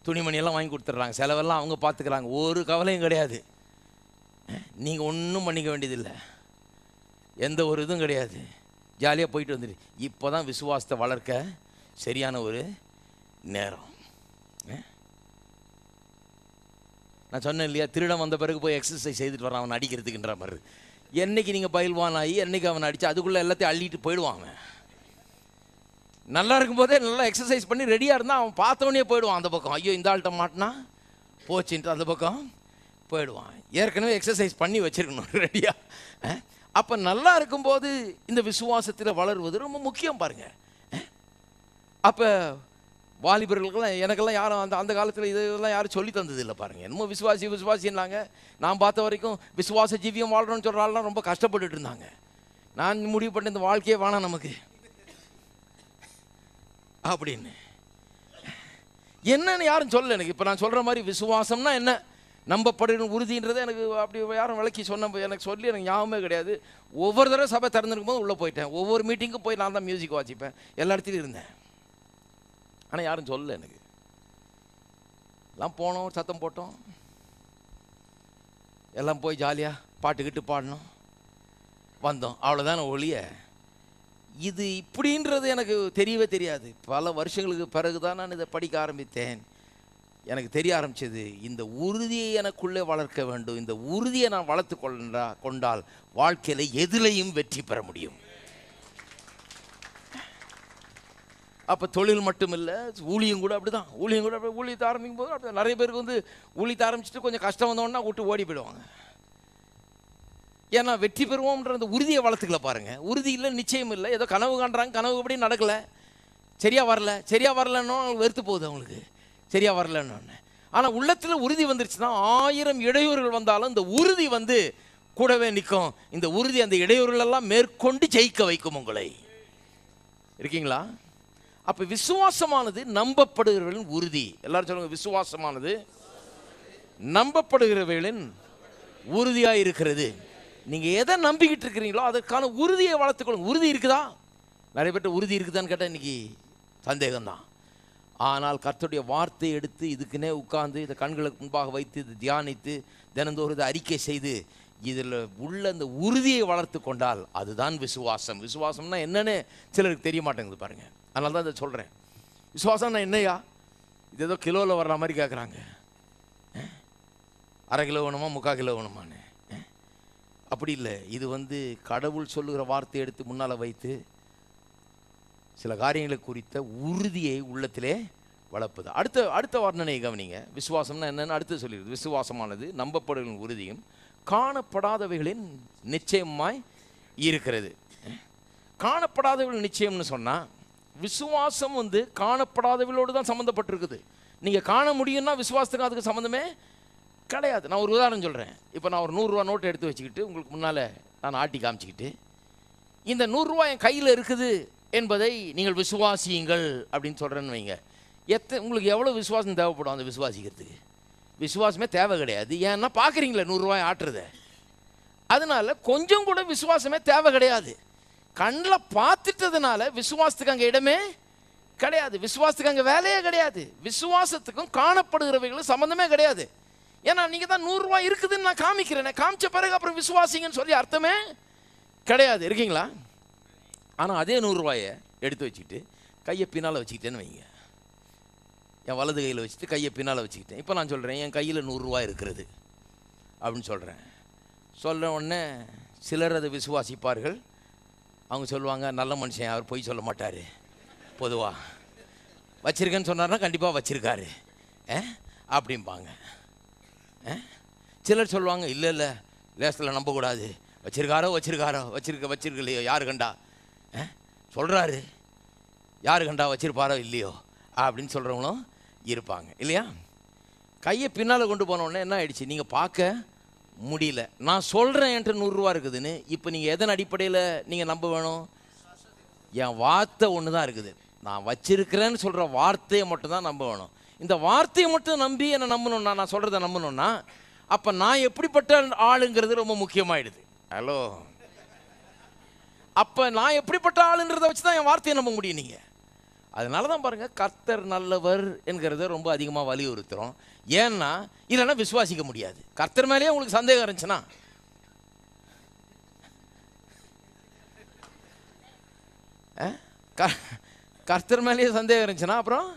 துணிமணியெல்லாம் வாங்கி கொடுத்துட்றாங்க, செலவெல்லாம் அவங்க பார்த்துக்கிறாங்க, ஒரு கவலையும் கிடையாது. நீங்கள் ஒன்றும் பண்ணிக்க வேண்டியதில்லை. எந்த ஒரு இதுவும் கிடையாது, ஜாலியாக போயிட்டு வந்துடு. இப்போ தான் விசுவாசத்தை வளர்க்க சரியான ஒரு நேரம். நான் சொன்னேன் இல்லையா, திருடன் வந்த பிறகு போய் எக்ஸசைஸ் செய்துட்டு வரான் அவன் அடிக்கிறதுக்குன்ற மாதிரி. என்னைக்கு நீங்கள் பயில்வான் ஆகி என்னைக்கு அவனை அடித்து அதுக்குள்ளே எல்லாத்தையும் அள்ளிட்டு போயிடுவான். அவன் நல்லா இருக்கும்போதே நல்லா எக்ஸசைஸ் பண்ணி ரெடியாக இருந்தால் அவன் பார்த்தவனே போயிடுவான் அந்த பக்கம். ஐயோ இந்த ஆள்கிட்ட மாட்டினா போச்சுன்ட்டு அந்த பக்கம் போயிடுவான். ஏற்கனவே எக்ஸசைஸ் பண்ணி வச்சுருக்கணும் ரெடியாக. அப்போ நல்லா இருக்கும்போது இந்த விசுவாசத்தில் வளருவது ரொம்ப முக்கியம் பாருங்கள். அப்போ வாலிபர்களுக்கெல்லாம் எனக்கெல்லாம் யாரும் அந்த காலத்தில் இதெல்லாம் யாரும் சொல்லி தந்தது இல்லை பாருங்கள். என்னமோ விசுவாசின்னாங்க. நான் பார்த்த வரைக்கும் விசுவாச ஜீவியம் வாழ்கிறோன்னு சொல்கிற ஆள்லாம் ரொம்ப கஷ்டப்பட்டுட்டு இருந்தாங்க. நான் முடிவு பண்ண இந்த வாழ்க்கையே வேணாம் நமக்கு அப்படின்னு. என்னன்னு யாரும் சொல்லலை எனக்கு. இப்போ நான் சொல்கிற மாதிரி விசுவாசம்னா என்ன, நம்பப்படுகிற உறுதின்றதை எனக்கு அப்படி யாரும் விளக்கி சொன்ன எனக்கு சொல்லி எனக்கு ஞாபகமே கிடையாது. ஒவ்வொரு தடவை சபை திறந்துருக்கும் போது உள்ளே போயிட்டேன். ஒவ்வொரு மீட்டிங்கும் போய் நான் தான் மியூசிக் வாசிப்பேன், எல்லா இடத்துலையும் இருந்தேன். ஆனால் யாரும் சொல்லலை எனக்கு. எல்லாம் போனோம், சத்தம் போட்டோம், எல்லாம் போய் ஜாலியாக பாட்டுக்கிட்டு பாடினோம், வந்தோம், அவ்வளோதான ஒழிய இது இப்படின்றது எனக்கு தெரியவே தெரியாது. பல வருஷங்களுக்கு பிறகு தான் நான் இதை படிக்க ஆரம்பித்தேன். எனக்கு தெரிய ஆரம்பிச்சது, இந்த உறுதியை எனக்குள்ளே வளர்க்க வேண்டும். இந்த உறுதியை நான் வளர்த்து கொண்டால் வாழ்க்கையில் எதிலையும் வெற்றி பெற முடியும். அப்போ தொழில் மட்டும் இல்லை, ஊழியம் கூட அப்படி தான். ஊழியத்தை ஆரம்பிக்கும் போது அப்படி நிறைய பேருக்கு வந்து ஊழியத்தை ஆரம்பிச்சுட்டு கொஞ்சம் கஷ்டம் வந்தோன்னா விட்டு ஓடி போயிடுவாங்க. ஏன்னா வெற்றி பெறுவோம்ன்ற அந்த உறுதியை வளர்த்துக்கல பாருங்கள். உறுதி இல்லை, நிச்சயம் இல்லை, ஏதோ கனவு காண்றாங்க, கனவு எப்படி நடக்கலை, சரியாக வரலன்னு வெறுத்து போகுது அவங்களுக்கு, சரியாக வரலன்னு. ஆனால் உள்ளத்தில் உறுதி வந்துருச்சுன்னா 1000 இடையூறுகள் வந்தாலும் இந்த உறுதி வந்து கூடவே நிற்கும். இந்த உறுதி அந்த இடையூறுகளெல்லாம் மேற்கொண்டு ஜெயிக்க வைக்கும் உங்களை. இருக்கீங்களா? அப்போ விசுவாசமானது நம்பப்படுகிறவர்களின் உறுதி. எல்லாரும் சொல்லுங்க, விசுவாசமானது நம்பப்படுகிறவர்களின் உறுதியாக இருக்கிறது. நீங்கள் எதை நம்பிக்கிட்டு இருக்கிறீங்களோ அதற்கான உறுதியை வளர்த்துக்கொள்ளுங்க. உறுதி இருக்குதா? நிறைய பேர்ட்ட உறுதி இருக்குதான்னு கேட்டால் இன்றைக்கி சந்தேகம்தான். ஆனால் கர்த்தருடைய வார்த்தையை எடுத்து இதுக்குன்னே உட்கார்ந்து இதை கண்களுக்கு முன்பாக வைத்து இதை தியானித்து தினந்தோறும் இதை அறிக்கை செய்து இதில் உள்ள இந்த உறுதியை வளர்த்து கொண்டால் அதுதான் விசுவாசம். விசுவாசம்னா என்னன்னு சிலருக்கு தெரிய மாட்டேங்குது பாருங்கள். அதனால தான் இதை சொல்கிறேன். விசுவாசம்னா என்னையா? இது ஏதோ கிலோவில் வர்ற மாதிரி கேட்குறாங்க. 1/2 கிலோ வேணுமா, 3/4 கிலோ வேணுமான்னு? அப்படி இல்லை. இது வந்து கடவுள் சொல்லுகிற வார்த்தையை எடுத்து முன்னால் வைத்து சில காரியங்களை குறித்த உறுதியை உள்ளத்திலே வளர்ப்பது. அடுத்த வர்ணனையை கவனிங்க. விசுவாசம்னா என்னென்னு அடுத்து சொல்லிடுது. விசுவாசமானது நம்பப்படுகளின் உறுதியும் காணப்படாதவைகளின் நிச்சயமாய் இருக்கிறது. காணப்படாதவைகள் நிச்சயம்னு சொன்னால் விசுவாசம் வந்து காணப்படாதவைகளோடு தான் சம்மந்தப்பட்டிருக்குது. நீங்கள் காண முடியும்னா விசுவாசத்துக்கு அதுக்கு சம்மந்தமே கிடையாது. நான் ஒரு உதாரணம் சொல்கிறேன். இப்போ நான் ஒரு 100 ரூபா நோட்டை எடுத்து வச்சுக்கிட்டு உங்களுக்கு முன்னால் நான் ஆட்டி காமிச்சிக்கிட்டு இந்த 100 ரூபா என் கையில் இருக்குது என்பதை நீங்கள் விசுவாசியுங்கள் அப்படின்னு சொல்கிறேன்னு வைங்க. உங்களுக்கு எவ்வளோ விசுவாசம் தேவைப்படும் அந்த விசுவாசிக்கிறதுக்கு? விசுவாசமே தேவை கிடையாது. ஏன்னா பார்க்குறீங்களே 100 ரூபாய் ஆட்டுறத. அதனால கொஞ்சம் கூட விசுவாசமே தேவை கிடையாது. கண்ணில் பார்த்துட்டதுனால விசுவாசத்துக்கு அங்கே இடமே கிடையாது. விசுவாசத்துக்கு அங்கே வேலையே கிடையாது. விசுவாசத்துக்கும் காணப்படுகிறவைகளும் சம்மந்தமே கிடையாது. ஏன்னா நீங்கள் தான் 100 ரூபாய் இருக்குதுன்னு நான் காமிக்கிறேன். காமிச்ச பிறகு அப்புறம் விசுவாசிங்கன்னு சொல்லி அர்த்தமே கிடையாது. இருக்கீங்களா? ஆனால் அதே 100 ரூபாயை எடுத்து வச்சுக்கிட்டு கையை பின்னால் வச்சுக்கிட்டேன்னு வைங்க. என் வலது கையில் வச்சுட்டு கையை பின்னால் வச்சுக்கிட்டேன். இப்போ நான் சொல்கிறேன் என் கையில் 100 ரூபாய் இருக்கிறது அப்படின்னு சொல்கிறேன். சொல்கிற உடனே சிலர் அதை விசுவாசிப்பார்கள். அவங்க சொல்லுவாங்க, நல்ல மனுஷன், அவர் பொய் சொல்ல மாட்டார், பொதுவாக வச்சுருக்கேன்னு சொன்னார்னா கண்டிப்பாக வச்சுருக்காரு அப்படிம்பாங்க. சிலர் சொல்லுவாங்க, இல்லை லேசில் நம்பக்கூடாது, வச்சிருக்கலையோ யாரு கண்டா சொல்கிறாரு, யாரு கண்டா வச்சிருப்பாரோ இல்லையோ அப்படின்னு சொல்கிறவங்களும் இருப்பாங்க இல்லையா? கையை பின்னால் கொண்டு போனோடனே என்ன ஆயிடுச்சு? நீங்கள் பார்க்க முடியல. நான் சொல்கிறேன் என்கிட்ட 100 ரூபா இருக்குதுன்னு. இப்போ நீங்கள் எதன் அடிப்படையில் நீங்கள் நம்ப வேணும்? என் வார்த்தை ஒன்று தான் இருக்குது. நான் வச்சிருக்கிறேன்னு சொல்கிற வார்த்தையை மட்டும்தான் நம்ப வேணும். இந்த வார்த்தையை மட்டும் நம்பி என்னை நம்பணும்னா, நான் சொல்கிறத நம்பணும்னா, அப்போ நான் எப்படிப்பட்ட ஆளுங்கிறது ரொம்ப முக்கியமாயிடுது. ஹலோ, அப்போ நான் எப்படிப்பட்ட ஆளுன்றதை வச்சு தான் என் வார்த்தையை நம்ப முடியும் நீங்கள். அதனால தான் பாருங்கள், கர்த்தர் நல்லவர் என்கிறத ரொம்ப அதிகமாக வலியுறுத்துகிறோம். ஏன்னா இல்லைன்னா விசுவாசிக்க முடியாது. கர்த்தர் மேலேயே உங்களுக்கு சந்தேகம் இருந்துச்சுன்னா கர்த்தர் மேலேயே சந்தேகம் இருந்துச்சுன்னா அப்புறம்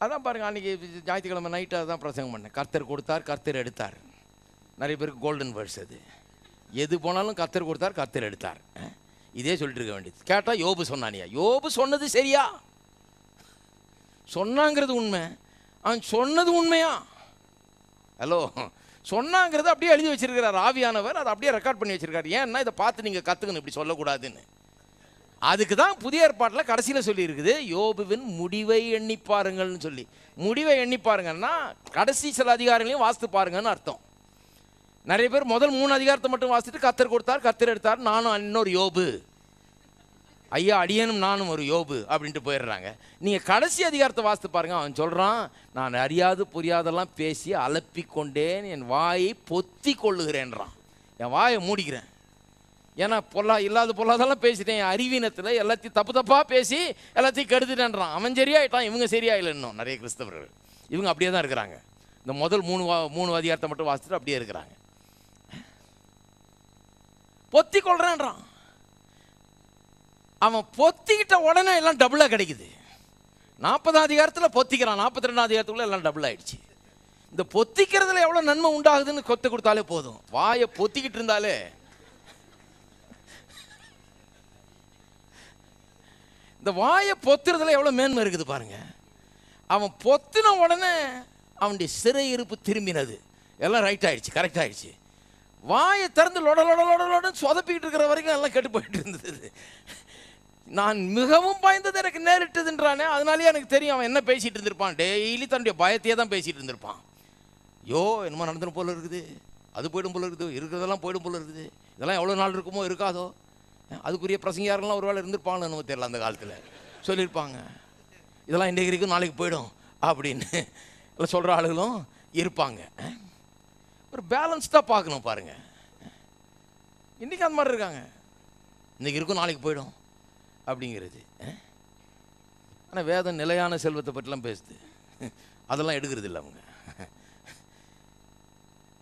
அதான் பாருங்கள். அன்றைக்கி ஞாயிற்றுக்கிழமை நைட்டு அதான் பிரசங்கம் பண்ணேன். கர்த்தர் கொடுத்தார், கர்த்தர் எடுத்தார். நிறைய பேருக்கு கோல்டன் வேர்ட்ஸ் அது. எது போனாலும் கர்த்தர் கொடுத்தார், கர்த்தர் எடுத்தார். இதே சொல்லிட்டு இருக்க வேண்டியது. கேட்டால் யோபு சொன்னானியா? யோபு சொன்னது சரியா? சொன்னாங்கிறது உண்மை. அவன் சொன்னது உண்மையா? ஹலோ, சொன்னாங்கிறது அப்படியே எழுதி வச்சிருக்கிறார் ஆவியானவர். அதை அப்படியே ரெக்கார்ட் பண்ணி வச்சிருக்காரு. ஏன்னா இதை பார்த்து நீங்கள் கற்றுக்கணும், இப்படி சொல்லக்கூடாதுன்னு. அதுக்கு தான் புதிய ஏற்பாட்டில் கடைசியில் சொல்லியிருக்குது, யோபுவின் முடிவை எண்ணி பாருங்கள்னு சொல்லி. முடிவை எண்ணி பாருங்கன்னா கடைசி சில அதிகாரங்களையும் வாசித்து பாருங்கன்னு அர்த்தம். நிறைய பேர் முதல் 3 அதிகாரத்தை மட்டும் வாசித்துட்டு கர்த்தர் கொடுத்தார், கர்த்தர் எடுத்தார், நானும் இன்னொரு யோபு, ஐயா அடியனும் நானும் ஒரு யோபு அப்படின்ட்டு போயிடுறாங்க. நீங்கள் கடைசி அதிகாரத்தை வாசித்து பாருங்க. அவன் சொல்கிறான், நான் அறியாது புரியாதெல்லாம் பேசி அலப்பிக்கொண்டேன், என் வாயை பொத்தி கொள்ளுகிறேன்றான். என் வாயை மூடிக்கிறேன். ஏன்னா இல்லாத பொல்லாதெல்லாம் பேசிட்டேன். என் அறிவீனத்தில் எல்லாத்தையும் தப்பாக பேசி எல்லாத்தையும் கெடுத்துட்டேன்றான். அவன் சரியாயிட்டான், இவங்க சரியாயில்லை. இன்னும் நிறைய கிறிஸ்தவர்கள் இவங்க அப்படியே தான் இருக்கிறாங்க. இந்த முதல் 3 அதிகாரத்தை மட்டும் வாசிச்சுட்டு அப்படியே இருக்கிறாங்க. பொத்தி கொள்றான்றான். அவன் பொத்திக்கிட்ட உடனே எல்லாம் டபுளாக கிடைக்குது. 40 அதிகாரத்தில் பொத்திக்கிறான், 42 அதிகாரத்துக்குள்ள எல்லாம் டபுள் ஆயிடுச்சு. இந்த பொத்திக்கிறதுல எவ்வளோ நன்மை உண்டாகுதுன்னு கொத்து கொடுத்தாலே போதும். வாயை பொத்திக்கிட்டு இருந்தாலே இந்த வாயை பொத்துறதுல எவ்வளோ மேன்மை இருக்குது பாருங்க. அவன் பொத்தின உடனே அவனுடைய சிறை இருப்பு திரும்பினது, எல்லாம் ரைட் ஆயிடுச்சு, கரெக்ட் ஆயிடுச்சு. வாயை திறந்து லொடன்னு சொதப்பிக்கிட்டு இருக்கிற வரைக்கும் எல்லாம் கெட்டு போயிட்டு இருந்தது. நான் மிகவும் பயந்தது எனக்கு நேரிட்டதுன்றானே, அதனாலேயே எனக்கு தெரியும் அவன் என்ன பேசிகிட்டு இருந்திருப்பான். டெய்லி தன்னுடைய பயத்தையே தான் பேசிகிட்டு இருந்திருப்பான். யோ என்னமோ நடந்துடும் போல இருக்குது, அது போய்டும் போல இருக்குது, இருக்கிறதெல்லாம் போய்டும் போல இருக்குது, இதெல்லாம் எவ்வளோ நாள் இருக்குமோ இருக்காதோ. அதுக்குரிய பிரசங்கியாரெல்லாம் ஒரு வேளை இருந்திருப்பாங்கன்னு நம்ம தெரியல. அந்த காலத்தில் சொல்லியிருப்பாங்க, இதெல்லாம் இன்றைக்கு இருக்கும் நாளைக்கு போயிடும் அப்படின்னு எல்லாம் சொல்கிற ஆளுகளும் இருப்பாங்க. ஒரு பேலன்ஸ்டாக பார்க்கணும் பாருங்கள். இன்றைக்கி அந்த மாதிரி இருக்காங்க, இன்றைக்கி இருக்கும் நாளைக்கு போயிடும் அப்படிங்கிறது. ஆனால் வேதம் நிலையான செல்வத்தை பற்றிலாம் பேசுது, அதெல்லாம் எடுக்கிறது இல்லை அவங்க.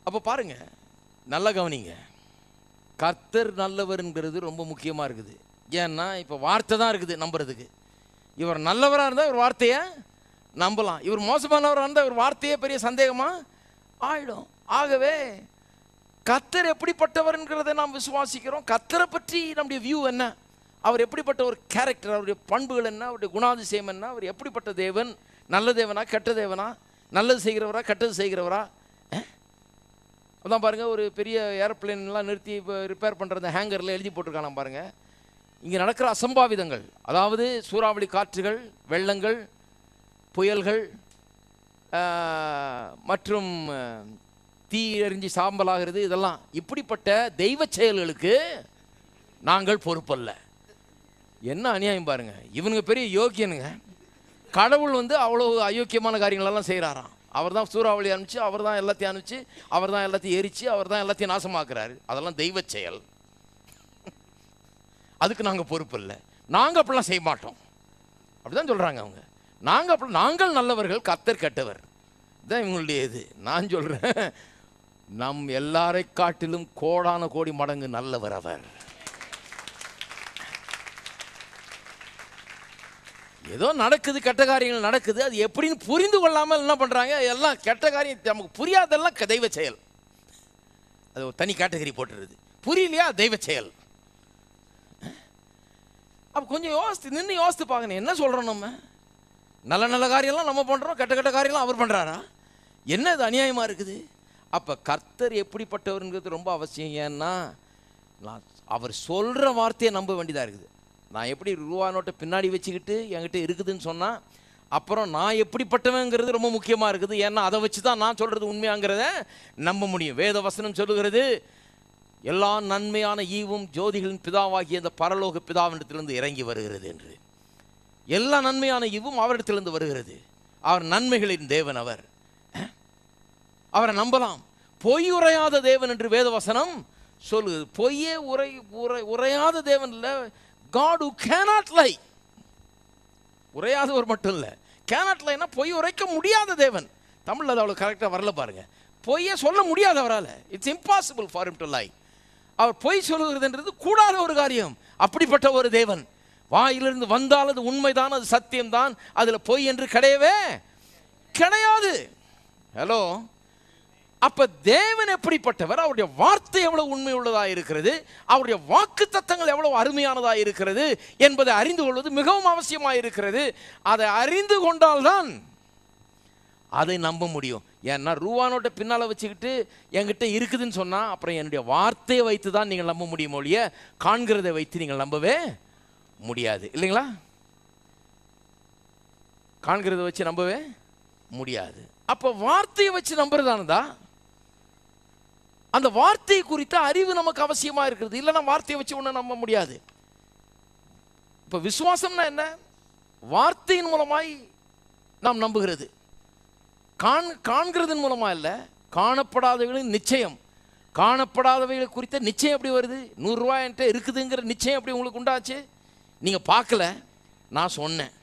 அப்போ பாருங்கள், நல்லா கவனிங்க. கர்த்தர் நல்லவர்ங்கிறது ரொம்ப முக்கியமாக இருக்குது. ஏன்னா இப்போ வார்த்தை தான் இருக்குது நம்புறதுக்கு. இவர் நல்லவராக இருந்தால் இவர் வார்த்தையை நம்பலாம், இவர் மோசமானவராக இருந்தால் இவர் வார்த்தையே பெரிய சந்தேகமாக ஆயிடும். ஆகவே கர்த்தர் எப்படிப்பட்டவர்ங்கிறத நாம் விசுவாசிக்கிறோம். கர்த்தரை பற்றி நம்முடைய வியூ என்ன, அவர் எப்படிப்பட்ட ஒரு கேரக்டர், அவருடைய பண்புகள் என்ன, அவருடைய குணாதிசயம் என்ன, அவர் எப்படிப்பட்ட தேவன், நல்ல தேவனா கெட்ட தேவனா, நல்லது செய்கிறவரா கெட்டது செய்கிறவரா. அதான் பாருங்கள், ஒரு பெரிய ஏரோப்ளேன்லாம் நிறுத்தி இப்போ ரிப்பேர் பண்ணுற அந்த ஹேங்கரில் எழுதி போட்டிருக்காங்க பாருங்கள். இங்கே நடக்கிற அசம்பாவிதங்கள், அதாவது சூறாவளி காற்றுகள், வெள்ளங்கள், புயல்கள் மற்றும் தீ எரிஞ்சு சாம்பலாகிறது, இதெல்லாம் இப்படிப்பட்ட தெய்வ செயல்களுக்கு நாங்கள் பொறுப்பல்ல. என்ன அநியாயம் பாருங்க. இவனுங்க பெரிய யோக்கியனுங்க. கடவுள் அவ்வளோ அயோக்கியமான காரியங்களெல்லாம் செய்கிறாராம். அவர் தான் சூறாவளி அனுப்பிச்சு, அவர் தான் எல்லாத்தையும் அனுப்பிச்சு, அவர் தான் எல்லாத்தையும் எரிச்சு, அவர் தான் எல்லாத்தையும் நாசமாக்குறாரு. அதெல்லாம் தெய்வ செயல். அதுக்கு நாங்கள் பொறுப்பு இல்லை, நாங்கள் அப்படிலாம் செய்ய மாட்டோம் அப்படிதான் சொல்கிறாங்க அவங்க. நாங்கள் நல்லவர்கள், கர்த்தர் கெட்டவர். இதுதான் இவங்களுடைய இது. நான் சொல்கிறேன், நம் எல்லாரை காட்டிலும் கோடான கோடி மடங்கு நல்லவர் அவர். ஏதோ நடக்குது, கெட்ட காரியங்கள் நடக்குது, அது எப்படின்னு புரிந்து கொள்ளாமல் என்ன பண்ணுறாங்க, எல்லாம் கெட்ட காரியம் நமக்கு புரியாதெல்லாம் தெய்வ செயல். அது ஒரு தனி கேட்டகரி போட்டுருது. புரியலையா, தெய்வ செயல். அப்போ கொஞ்சம் நின்று யோசித்து பார்க்கணும், என்ன சொல்கிறோம் நம்ம. நல்ல காரியம்லாம் நம்ம பண்ணுறோம், கெட்ட காரியம்லாம் அவர் பண்ணுறாரா? என்ன இது அநியாயமாக இருக்குது. அப்போ கர்த்தர் எப்படிப்பட்டவருங்கிறது ரொம்ப அவசியம். ஏன்னா நான் அவர் சொல்கிற வார்த்தையை நம்ப வேண்டியதாக இருக்குது. நான் எப்படி ரூபா நோட்டை பின்னாடி வச்சுக்கிட்டு என்கிட்ட இருக்குதுன்னு சொன்னால், அப்புறம் நான் எப்படிப்பட்டவங்கிறது ரொம்ப முக்கியமாக இருக்குது. ஏன்னா அதை வச்சு தான் நான் சொல்கிறது உண்மையாங்கிறத நம்ப முடியும். வேத வசனம் சொல்லுகிறது, எல்லா நன்மையான ஈவும் ஜோதிகளின் பிதாவாகிய அந்த பரலோக பிதாவிடத்திலிருந்து இறங்கி வருகிறது என்று. எல்லா நன்மையான ஈவும் அவரிடத்திலிருந்து வருகிறது. அவர் நன்மைகளின் தேவன். அவரை நம்பலாம். பொய் உரையாத தேவன் என்று வேத வசனம் சொல்லுது. பொய்யே உரையாத தேவன் இல்லை, God who cannot lie. உரையாதவர் மட்டும் இல்லை, cannot lie னா பொய் உரைக்க முடியாத தேவன். தமிழில் அது அவ்வளோ கரெக்டாக வரல பாருங்க. பொய்யை சொல்ல முடியாதவரால், it's impossible for him to lie. அவர் பொய் சொல்லுகிறதுன்றது கூடாத ஒரு காரியம். அப்படிப்பட்ட ஒரு தேவன் வாயிலிருந்து வந்தால் அது உண்மைதான், அது சத்தியம்தான், அதில் பொய் என்று கிடையவே கிடையாது. ஹலோ, அப்ப தேவன் எப்படிப்பட்டவர், அவருடைய வார்த்தை எவ்வளவு உண்மை உள்ளதாக இருக்கிறது, அவருடைய வாக்கு தத்தங்கள் எவ்வளவு அருமையானதாக இருக்கிறது என்பதை அறிந்து கொள்வது மிகவும் அவசியமாக இருக்கிறது. அதை அறிந்து கொண்டால்தான் அதை நம்ப முடியும். ஏன்னா ரூபா நோட்டை பின்னால் வச்சுக்கிட்டு என்கிட்ட இருக்குதுன்னு சொன்னால் அப்புறம் என்னுடைய வார்த்தையை வைத்து தான் நீங்கள் நம்ப முடியும் ஒழிய காண்கிறதை வைத்து நீங்கள் நம்பவே முடியாது. இல்லைங்களா? காண்கிறத வச்சு நம்பவே முடியாது. அப்போ வார்த்தையை வச்சு நம்புறதானதா? அந்த வார்த்தை குறித்த அறிவு நமக்கு அவசியமா இருக்கிறது. இல்லைன்னா வார்த்தையை வச்சு ஒன்றும் நம்ப முடியாது. இப்போ விசுவாசம்னா என்ன? வார்த்தையின் மூலமாய் நாம் நம்புகிறது. காண்கிறதன் மூலமா இல்லை, காணப்படாதவைகளின் நிச்சயம். காணப்படாதவைகள் குறித்த நிச்சயம் எப்படி வருது? 100 ரூபாய் என்கிட்ட இருக்குதுங்கிற நிச்சயம் எப்படி உங்களுக்கு உண்டாச்சு? நீங்கள் பார்க்கல, நான் சொன்னேன்,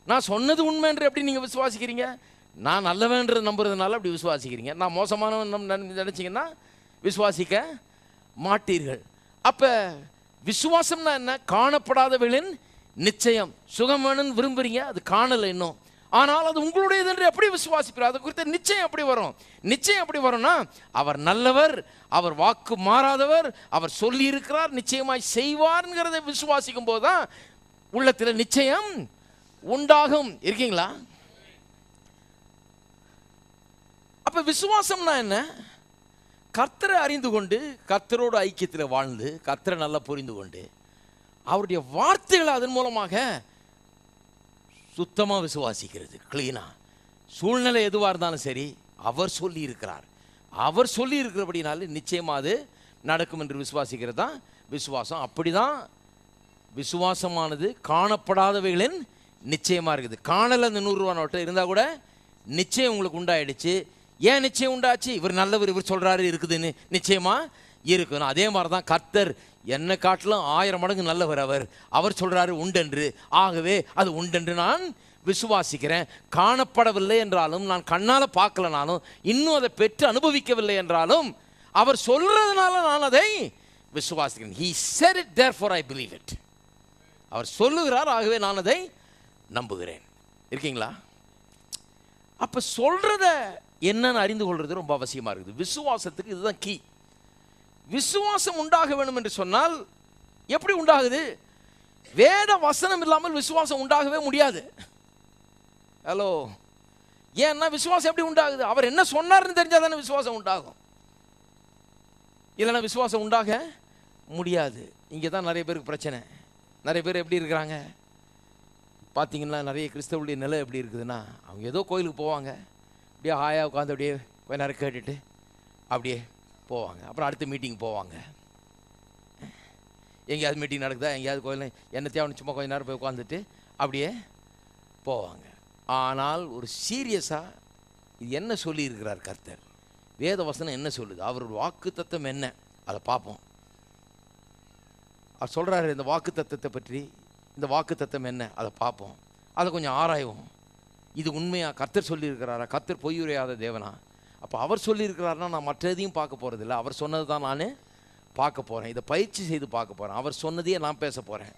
நான் சொன்னது உண்மை என்று எப்படி நீங்கள் விசுவாசிக்கிறீங்க? நான் நல்லவன்றது நம்புறதுனால அப்படி விசுவாசிக்கிறீங்க. நான் மோசமானவன் நினைச்சிங்கன்னா விசுவாசிக்க மாட்டீர்கள். அப்போ விசுவாசம்னா என்ன? காணப்படாதவர்களின் நிச்சயம். சுகம் வேணும்னு விரும்புறீங்க, அது காணலை இன்னும், ஆனால் அது உங்களுடையது என்று எப்படி விசுவாசிப்பார்? அது குறித்த நிச்சயம் எப்படி வரும்? நிச்சயம் எப்படி வரும்னா, அவர் நல்லவர், அவர் வாக்கு மாறாதவர், அவர் சொல்லி இருக்கிறார், நிச்சயமாய் செய்வார்ங்கிறத விசுவாசிக்கும் போதுதான் உள்ளத்தில் நிச்சயம் உண்டாகும். இருக்கீங்களா? அப்ப விசுவாசம்னா என்ன? கர்த்தரை அறிந்து கொண்டு, கர்த்தரோட ஐக்கியத்தில் வாழ்ந்து, கர்த்தரை நல்லா புரிந்து கொண்டு, அவருடைய வார்த்தைகளை அதன் மூலமாக சுத்தமாக விசுவாசிக்கிறது. கிளீனா சூழ்நிலை எதுவாக இருந்தாலும் சரி, அவர் சொல்லி இருக்கிறார், அவர் சொல்லி இருக்கிறபடினால நிச்சயமாக அது நடக்கும் என்று விசுவாசிக்கிறது தான் விசுவாசம். அப்படிதான் விசுவாசமானது காணப்படாதவைகளின் நிச்சயமாக இருக்குது. காணல அந்த 100 ரூபா நோட்டு இருந்தால் கூட நிச்சயம் உங்களுக்கு உண்டாயிடுச்சு. ஏன் நிச்சயம் உண்டாச்சு? இவர் நல்லவர், இவர் சொல்கிறாரு இருக்குதுன்னு நிச்சயமாக இருக்கணும். அதே மாதிரி தான் கர்த்தர் என்னை காட்டிலும் 1000 மடங்கு நல்லவர். அவர் சொல்கிறாரு உண்டென்று, ஆகவே அது உண்டென்று நான் விசுவாசிக்கிறேன். காணப்படவில்லை என்றாலும், நான் கண்ணால் பார்க்கலனாலும், இன்னும் அதை பெற்று அனுபவிக்கவில்லை என்றாலும், அவர் சொல்கிறதுனால நான் அதை விசுவாசிக்கிறேன். He said it, therefore I believe it. அவர் சொல்லுகிறார், ஆகவே நான் அதை நம்புகிறேன். இருக்கீங்களா? அப்போ சொல்கிறத என்னன்னு அறிந்து கொள்வது ரொம்ப அவசியமாக இருக்குது. விசுவாசத்துக்கு இதுதான் கீ. விசுவாசம் உண்டாக வேண்டும் என்று சொன்னால் எப்படி உண்டாகுது? வேத வசனம் இல்லாமல் விசுவாசம் உண்டாகவே முடியாது. ஹலோ, ஏன்னா விசுவாசம் எப்படி உண்டாகுது? அவர் என்ன சொன்னார்னு தெரிஞ்சால் தானே விசுவாசம் உண்டாகும். இல்லைன்னா விசுவாசம் உண்டாக முடியாது. இங்கே தான் நிறைய பேருக்கு பிரச்சனை. நிறைய பேர் எப்படி இருக்கிறாங்க பார்த்தீங்கன்னா, நிறைய கிறிஸ்தவருடைய நிலை எப்படி இருக்குதுன்னா, அவங்க ஏதோ கோயிலுக்கு போவாங்க, அப்படியே ஹாயாக உட்காந்து அப்படியே கொஞ்ச நேரம் கேட்டுட்டு அப்படியே போவாங்க. அப்புறம் அடுத்த மீட்டிங் போவாங்க. எங்கேயாவது மீட்டிங் நடக்குதா, எங்கேயாவது கோயில் என்ன தேவைன்னு சும்மா கொஞ்ச நேரம் போய் உட்காந்துட்டு அப்படியே போவாங்க. ஆனால் ஒரு சீரியஸாக இது என்ன சொல்லியிருக்கிறார் கர்த்தர்? வேத வசனம் என்ன சொல்லுது? அவரோட வாக்கு தத்துவம் என்ன? அதை பார்ப்போம். அவர் சொல்கிறாரு இந்த வாக்கு தத்துவத்தை பற்றி, இந்த வாக்கு தத்துவம் என்ன? அதை பார்ப்போம், அதை கொஞ்சம் ஆராய்வோம். இது உண்மையாக கர்த்தர் சொல்லியிருக்கிறாரா? கர்த்தர் பொய் உரையாத தேவனா? அப்போ அவர் சொல்லியிருக்கிறாருன்னா நான் மற்ற எதையும் பார்க்க போகிறதில்ல, அவர் சொன்னது தான் நான் பார்க்க போகிறேன். இதை பயிற்சி செய்து பார்க்க போகிறேன். அவர் சொன்னதையே நான் பேச போகிறேன்.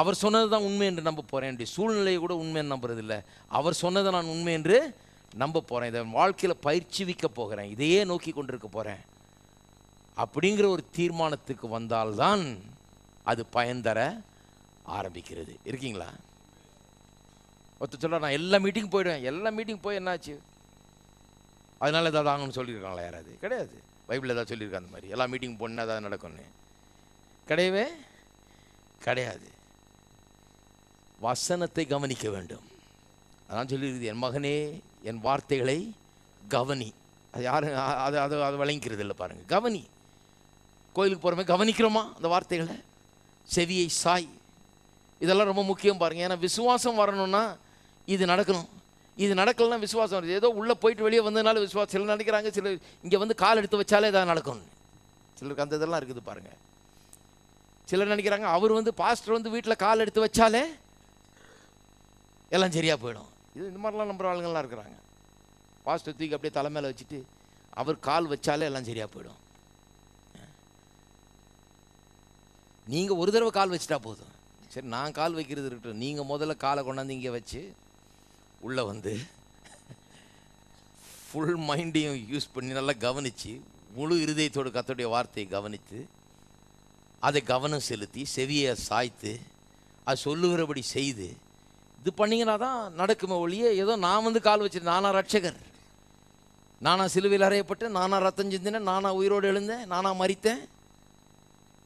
அவர் சொன்னது தான் உண்மை என்று நம்ப போகிறேன். என்னுடைய சூழ்நிலையை கூட உண்மைன்னு நம்புறதில்லை, அவர் சொன்னதை நான் உண்மை என்று நம்ப போகிறேன். இதை வாழ்க்கையில் பயிற்சி வைக்க போகிறேன், இதையே நோக்கி கொண்டிருக்க போகிறேன் அப்படிங்கிற ஒரு தீர்மானத்துக்கு வந்தால்தான் அது பயன் தர ஆரம்பிக்கிறது. இருக்கீங்களா? ஒருத்தர் சொல்ல நான் எல்லா மீட்டிங் போயிடுவேன். எல்லா மீட்டிங் போய் என்னாச்சு? அதனால ஏதாவது ஆகணும்னு சொல்லியிருக்காங்களா? யாராவது? கிடையாது. பைபிள் ஏதாவது சொல்லியிருக்காங்க அந்த மாதிரி எல்லா மீட்டிங் போனால் ஏதாவது நடக்கும்னு? கிடையவே கிடையாது. வசனத்தை கவனிக்க வேண்டும். அதான் சொல்லியிருக்குது, என் மகனே என் வார்த்தைகளை கவனி. அது யாரும் அது அது அது விளங்கிக்கிறது இல்லை. பாருங்கள், கவனி. கோயிலுக்கு போகிறோமே கவனிக்கிறோமா அந்த வார்த்தைகளை? செவியை சாய். இதெல்லாம் ரொம்ப முக்கியம் பாருங்கள். ஏன்னா விசுவாசம் வரணும்னா இது நடக்கணும். இது நடக்கலன்னா விசுவாசம் வருது. ஏதோ உள்ளே போயிட்டு வெளியே வந்ததுனால விசுவாசம். சிலர் நினைக்கிறாங்க சிலர் இங்கே வந்து கால் எடுத்து வச்சாலே இதாக நடக்கும். சிலருக்கு அந்த இதெல்லாம் இருக்குது பாருங்கள். சிலர் நினைக்கிறாங்க அவர் வந்து பாஸ்டர் வந்து வீட்டில் கால் எடுத்து வச்சாலே எல்லாம் சரியாக போயிடும். இது இந்த மாதிரிலாம் நம்புற ஆளுங்கள்லாம் இருக்கிறாங்க. பாஸ்டர் தூக்கி அப்படியே தலை மேலே வச்சுட்டு அவர் கால் வச்சாலே எல்லாம் சரியாக போயிடும். நீங்கள் ஒரு தடவை கால் வச்சுட்டா போதும். சரி, நான் கால் வைக்கிறது இருக்கட்டும், நீங்கள் முதல்ல காலை கொண்டாந்து இங்கே வச்சு உள்ளே வந்து ஃபுல் மைண்டையும் யூஸ் பண்ணி நல்லா கவனித்து, முழு இருதயத்தோடு கர்த்தருடைய வார்த்தையை கவனித்து, அதை கவனம் செலுத்தி செவியை சாய்த்து அது சொல்லுகிறபடி செய்து இது பண்ணிங்கன்னா தான் நடக்குமே ஒழிய, ஏதோ நான் வந்து கால் வச்சு நானா ரட்சகர், நானா சிலுவையில் அறையப்பட்டு, நானா ரத்தம் சிந்தினேன், நானா உயிரோடு எழுந்தேன், நானா மரித்தேன்,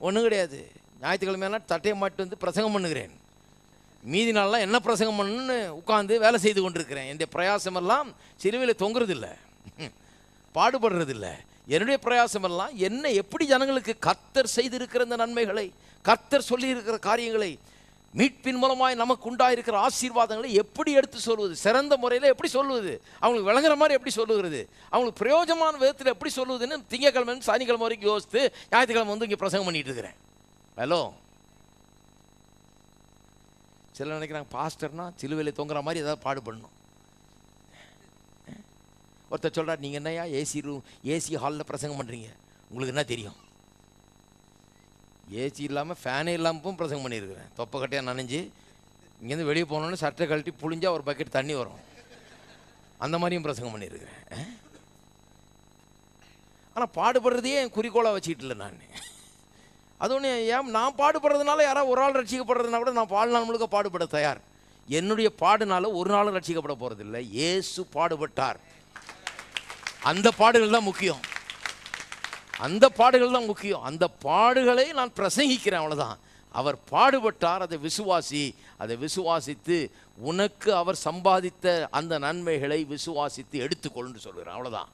ஒன்றும் கிடையாது. ஞாயிற்றுக்கிழமையெல்லாம் தட்டையை மாட்டு வந்து பிரசங்கம் பண்ணுகிறேன். மீதி நாளெலாம் என்ன பிரசங்கம் பண்ணுன்னு உட்காந்து வேலை செய்து கொண்டிருக்கிறேன். என்னுடைய பிரயாசமெல்லாம் சிலுவையில் தொங்குறதில்லை, பாடுபடுறதில்லை. என்னுடைய பிரயாசமெல்லாம் என்ன எப்படி ஜனங்களுக்கு கர்த்தர் செய்திருக்கிற இந்த நன்மைகளை, கர்த்தர் சொல்லியிருக்கிற காரியங்களை, மீட்பின் மூலமாய் நமக்கு உண்டாயிருக்கிற ஆசீர்வாதங்களை எப்படி எடுத்து சொல்வது, சிறந்த முறையில் எப்படி சொல்லுவது, அவங்களுக்கு விளங்குற மாதிரி எப்படி சொல்லுகிறது, அவங்களுக்கு பிரயோஜனமான விதத்தில் எப்படி சொல்லுவதுன்னு திங்கக்கிழமை சனிக்கிழமை வரைக்கும் யோசித்து ஞாயிற்றுக்கிழமை வந்து இங்கே பிரசங்கம் பண்ணிட்டு இருக்கிறேன். ஹலோ, சில நினைக்கிறாங்க பாஸ்டர்னா சிலுவையில் தொங்குற மாதிரி ஏதாவது பாடுபடணும். ஒருத்தர் சொல்கிறார், நீங்கள் என்னையா ஏசி ஹாலில் பிரசங்கம் பண்ணுறீங்க, உங்களுக்கு என்ன தெரியும்? ஏசி இல்லாமல் ஃபேனே இல்லாமல் பிரசங்கம் பண்ணியிருக்கிறேன். தொப்பை கட்டையாக நனைஞ்சு இங்கேருந்து வெளியே போனோன்னு சட்டை கழட்டி புழிஞ்சா ஒரு பக்கெட் தண்ணி வரும், அந்த மாதிரியும் பிரசங்கம் பண்ணியிருக்கிறேன். ஆனால் பாடுபடுறதையே என் குறிக்கோளாக வச்சுக்கிட்டு இல்லை நான். அது ஒன்று, ஏன் நான் பாடுபடுறதுனால யாராவது ஒரு ஆள் ரட்சிக்கப்படுறதுனா கூட நான் வாழ்நாள் முழுக்க பாடுபட தயார். என்னுடைய பாடுனால ஒரு நாளும் ரட்சிக்கப்பட போகிறதில்லை. இயேசு பாடுபட்டார், அந்த பாடுகள் தான் முக்கியம், அந்த பாடுகள் தான் முக்கியம். அந்த பாடுகளை நான் பிரசங்கிக்கிறேன், அவ்வளோதான். அவர் பாடுபட்டார், அதை விசுவாசி, அதை விசுவாசித்து உனக்கு அவர் சம்பாதித்த அந்த நன்மைகளை விசுவாசித்து எடுத்துக்கொள்ளுன்னு சொல்கிறார், அவ்வளோதான்.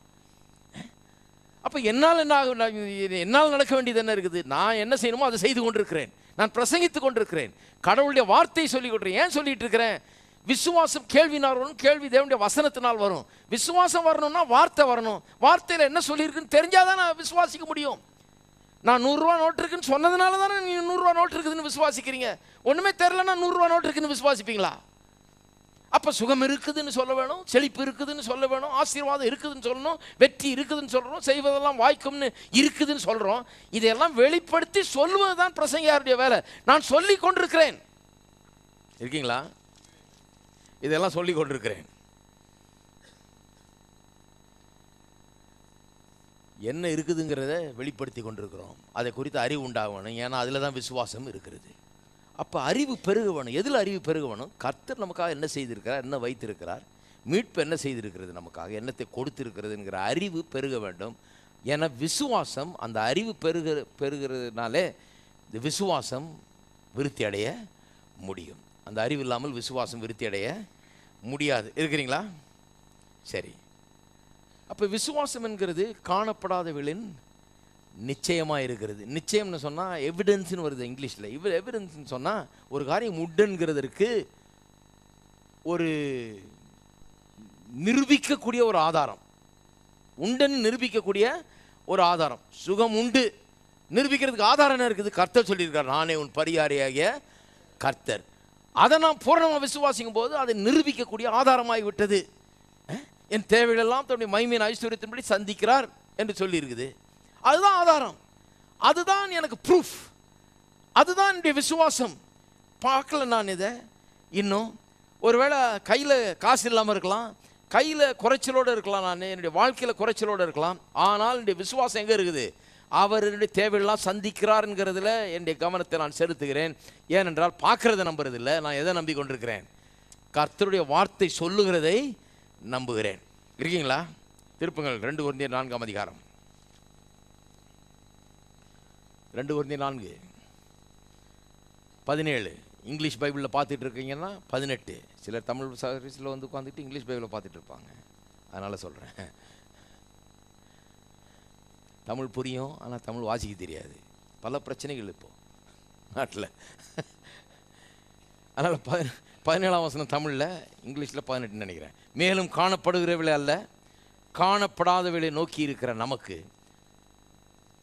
அப்போ என்னால் நடக்க வேண்டியது என்ன இருக்குது? நான் என்ன செய்யணுமோ அதை செய்து கொண்டிருக்கிறேன், நான் பிரசங்கித்து கொண்டிருக்கிறேன், கடவுளுடைய வார்த்தையை சொல்லிக் கொடுறேன். ஏன் சொல்லிட்டு இருக்கிறேன்? விசுவாசம் கேள்வினால் வரும், கேள்வி தேவனுடைய வசனத்தினால் வரும். விசுவாசம் வரணும்னா வார்த்தை வரணும். வார்த்தையில் என்ன சொல்லியிருக்குன்னு தெரிஞ்சாதான் நான் விசுவாசிக்க முடியும். நான் 100 ரூபா நோட்டு இருக்குன்னு சொன்னதுனால தானே நீ 100 ரூபா நோட்டு இருக்குதுன்னு விசுவாசிக்கிறீங்க. ஒன்றுமே தெரிலன்னா 100 ரூபா நோட்டு இருக்குன்னு விசுவாசிப்பீங்களா? அப்போ சுகம் இருக்குதுன்னு சொல்ல வேணும், செழிப்பு இருக்குதுன்னு சொல்ல வேணும், ஆசீர்வாதம் இருக்குதுன்னு சொல்லணும், வெற்றி இருக்குதுன்னு சொல்கிறோம், செய்வதெல்லாம் வாய்க்கும்னு இருக்குதுன்னு சொல்கிறோம். இதையெல்லாம் வெளிப்படுத்தி சொல்லுவது தான் பிரசங்கியாருடைய வேலை. நான் சொல்லி கொண்டிருக்கிறேன், இருக்கீங்களா? இதெல்லாம் சொல்லி கொண்டிருக்கிறேன். என்ன இருக்குதுங்கிறத வெளிப்படுத்தி கொண்டிருக்கிறோம். அதை குறித்து அறிவு உண்டாகணும், ஏன்னா அதில் தான் விசுவாசம் இருக்கிறது. அப்போ அறிவு பெருக வேணும். எதில் அறிவு பெருக வேணும்? கர்த்தர் நமக்காக என்ன செய்திருக்கிறார், என்ன வைத்திருக்கிறார், மீட்பு என்ன செய்திருக்கிறது, நமக்காக என்னத்தை கொடுத்திருக்கிறதுங்கிற அறிவு பெருக வேண்டும். ஏன்னா விசுவாசம், அந்த அறிவு பெருகிறதுனாலே இந்த விசுவாசம் விருத்தி அடைய முடியும். அந்த அறிவு இல்லாமல் விசுவாசம் விருத்தி அடைய முடியாது. இருக்கிறீங்களா? சரி. அப்போ விசுவாசம் என்கிறது காணப்படாதவர்களின் நிச்சயமாக இருக்கிறது. நிச்சயம்னு சொன்னால் எவிடன்ஸ்னு வருது இங்கிலீஷில். எவிடன்ஸ்னு சொன்னால் ஒரு காரியம் உண்டுங்கிறதற்கு ஒரு நிரூபிக்கக்கூடிய ஒரு ஆதாரம், உண்டுன்னு நிரூபிக்கக்கூடிய ஒரு ஆதாரம். சுகம் உண்டு நிரூபிக்கிறதுக்கு ஆதாரம் என்ன இருக்குது? கர்த்தர் சொல்லியிருக்கார், நானே உன் பரிகாரியாகிய கர்த்தர். அதை நான் பூரணமாக விசுவாசிக்கும் போது அதை நிரூபிக்கக்கூடிய ஆதாரமாகி விட்டது. என் தேவைகளெல்லாம் தன்னுடைய மகிமையின் ஐஸ்வர்யத்தின்படி சந்திக்கிறார் என்று சொல்லியிருக்குது. அதுதான் ஆதாரம், அதுதான் எனக்கு ப்ரூஃப், அதுதான் என்னுடைய விசுவாசம். பார்க்கல நான் இதை இன்னும். ஒருவேளை கையில் காசு இல்லாமல் இருக்கலாம், கையில் குறைச்சலோடு இருக்கலாம், நான் என்னுடைய வாழ்க்கையில் குறைச்சலோடு இருக்கலாம். ஆனால் என்னுடைய விசுவாசம் எங்கே இருக்குது? அவர் என்னுடைய தேவையெல்லாம் சந்திக்கிறாருங்கிறதுல என்னுடைய கவனத்தை நான் செலுத்துகிறேன். ஏனென்றால் பார்க்குறதை நம்புறதில்லை, நான் எதை நம்பி கொண்டிருக்கிறேன்? கர்த்தருடைய வார்த்தை சொல்லுகிறதை நம்புகிறேன். இருக்கீங்களா? திருப்புங்கள் 2 கொரிந்தியர் 4ஆம் அதிகாரம். 2 கொரிந்தியர் 4:17. இங்கிலீஷ் பைபிளில் பார்த்துட்டு இருக்கீங்கன்னா 18. சிலர் தமிழ் சர்வீஸில் வந்து உட்காந்துட்டு இங்கிலீஷ் பைபிளில் பார்த்துட்டு இருப்பாங்க, அதனால் சொல்கிறேன். தமிழ் புரியும், ஆனால் தமிழ் வாசிக்க தெரியாது. பல பிரச்சனைகள் இப்போது நாட்டில். அதனால் 17ஆம் வசனம் தமிழில், இங்கிலீஷில் 18 நினைக்கிறேன். மேலும் காணப்படுகிறவளை அல்ல, காணப்படாதவளை நோக்கி இருக்கிற நமக்கு.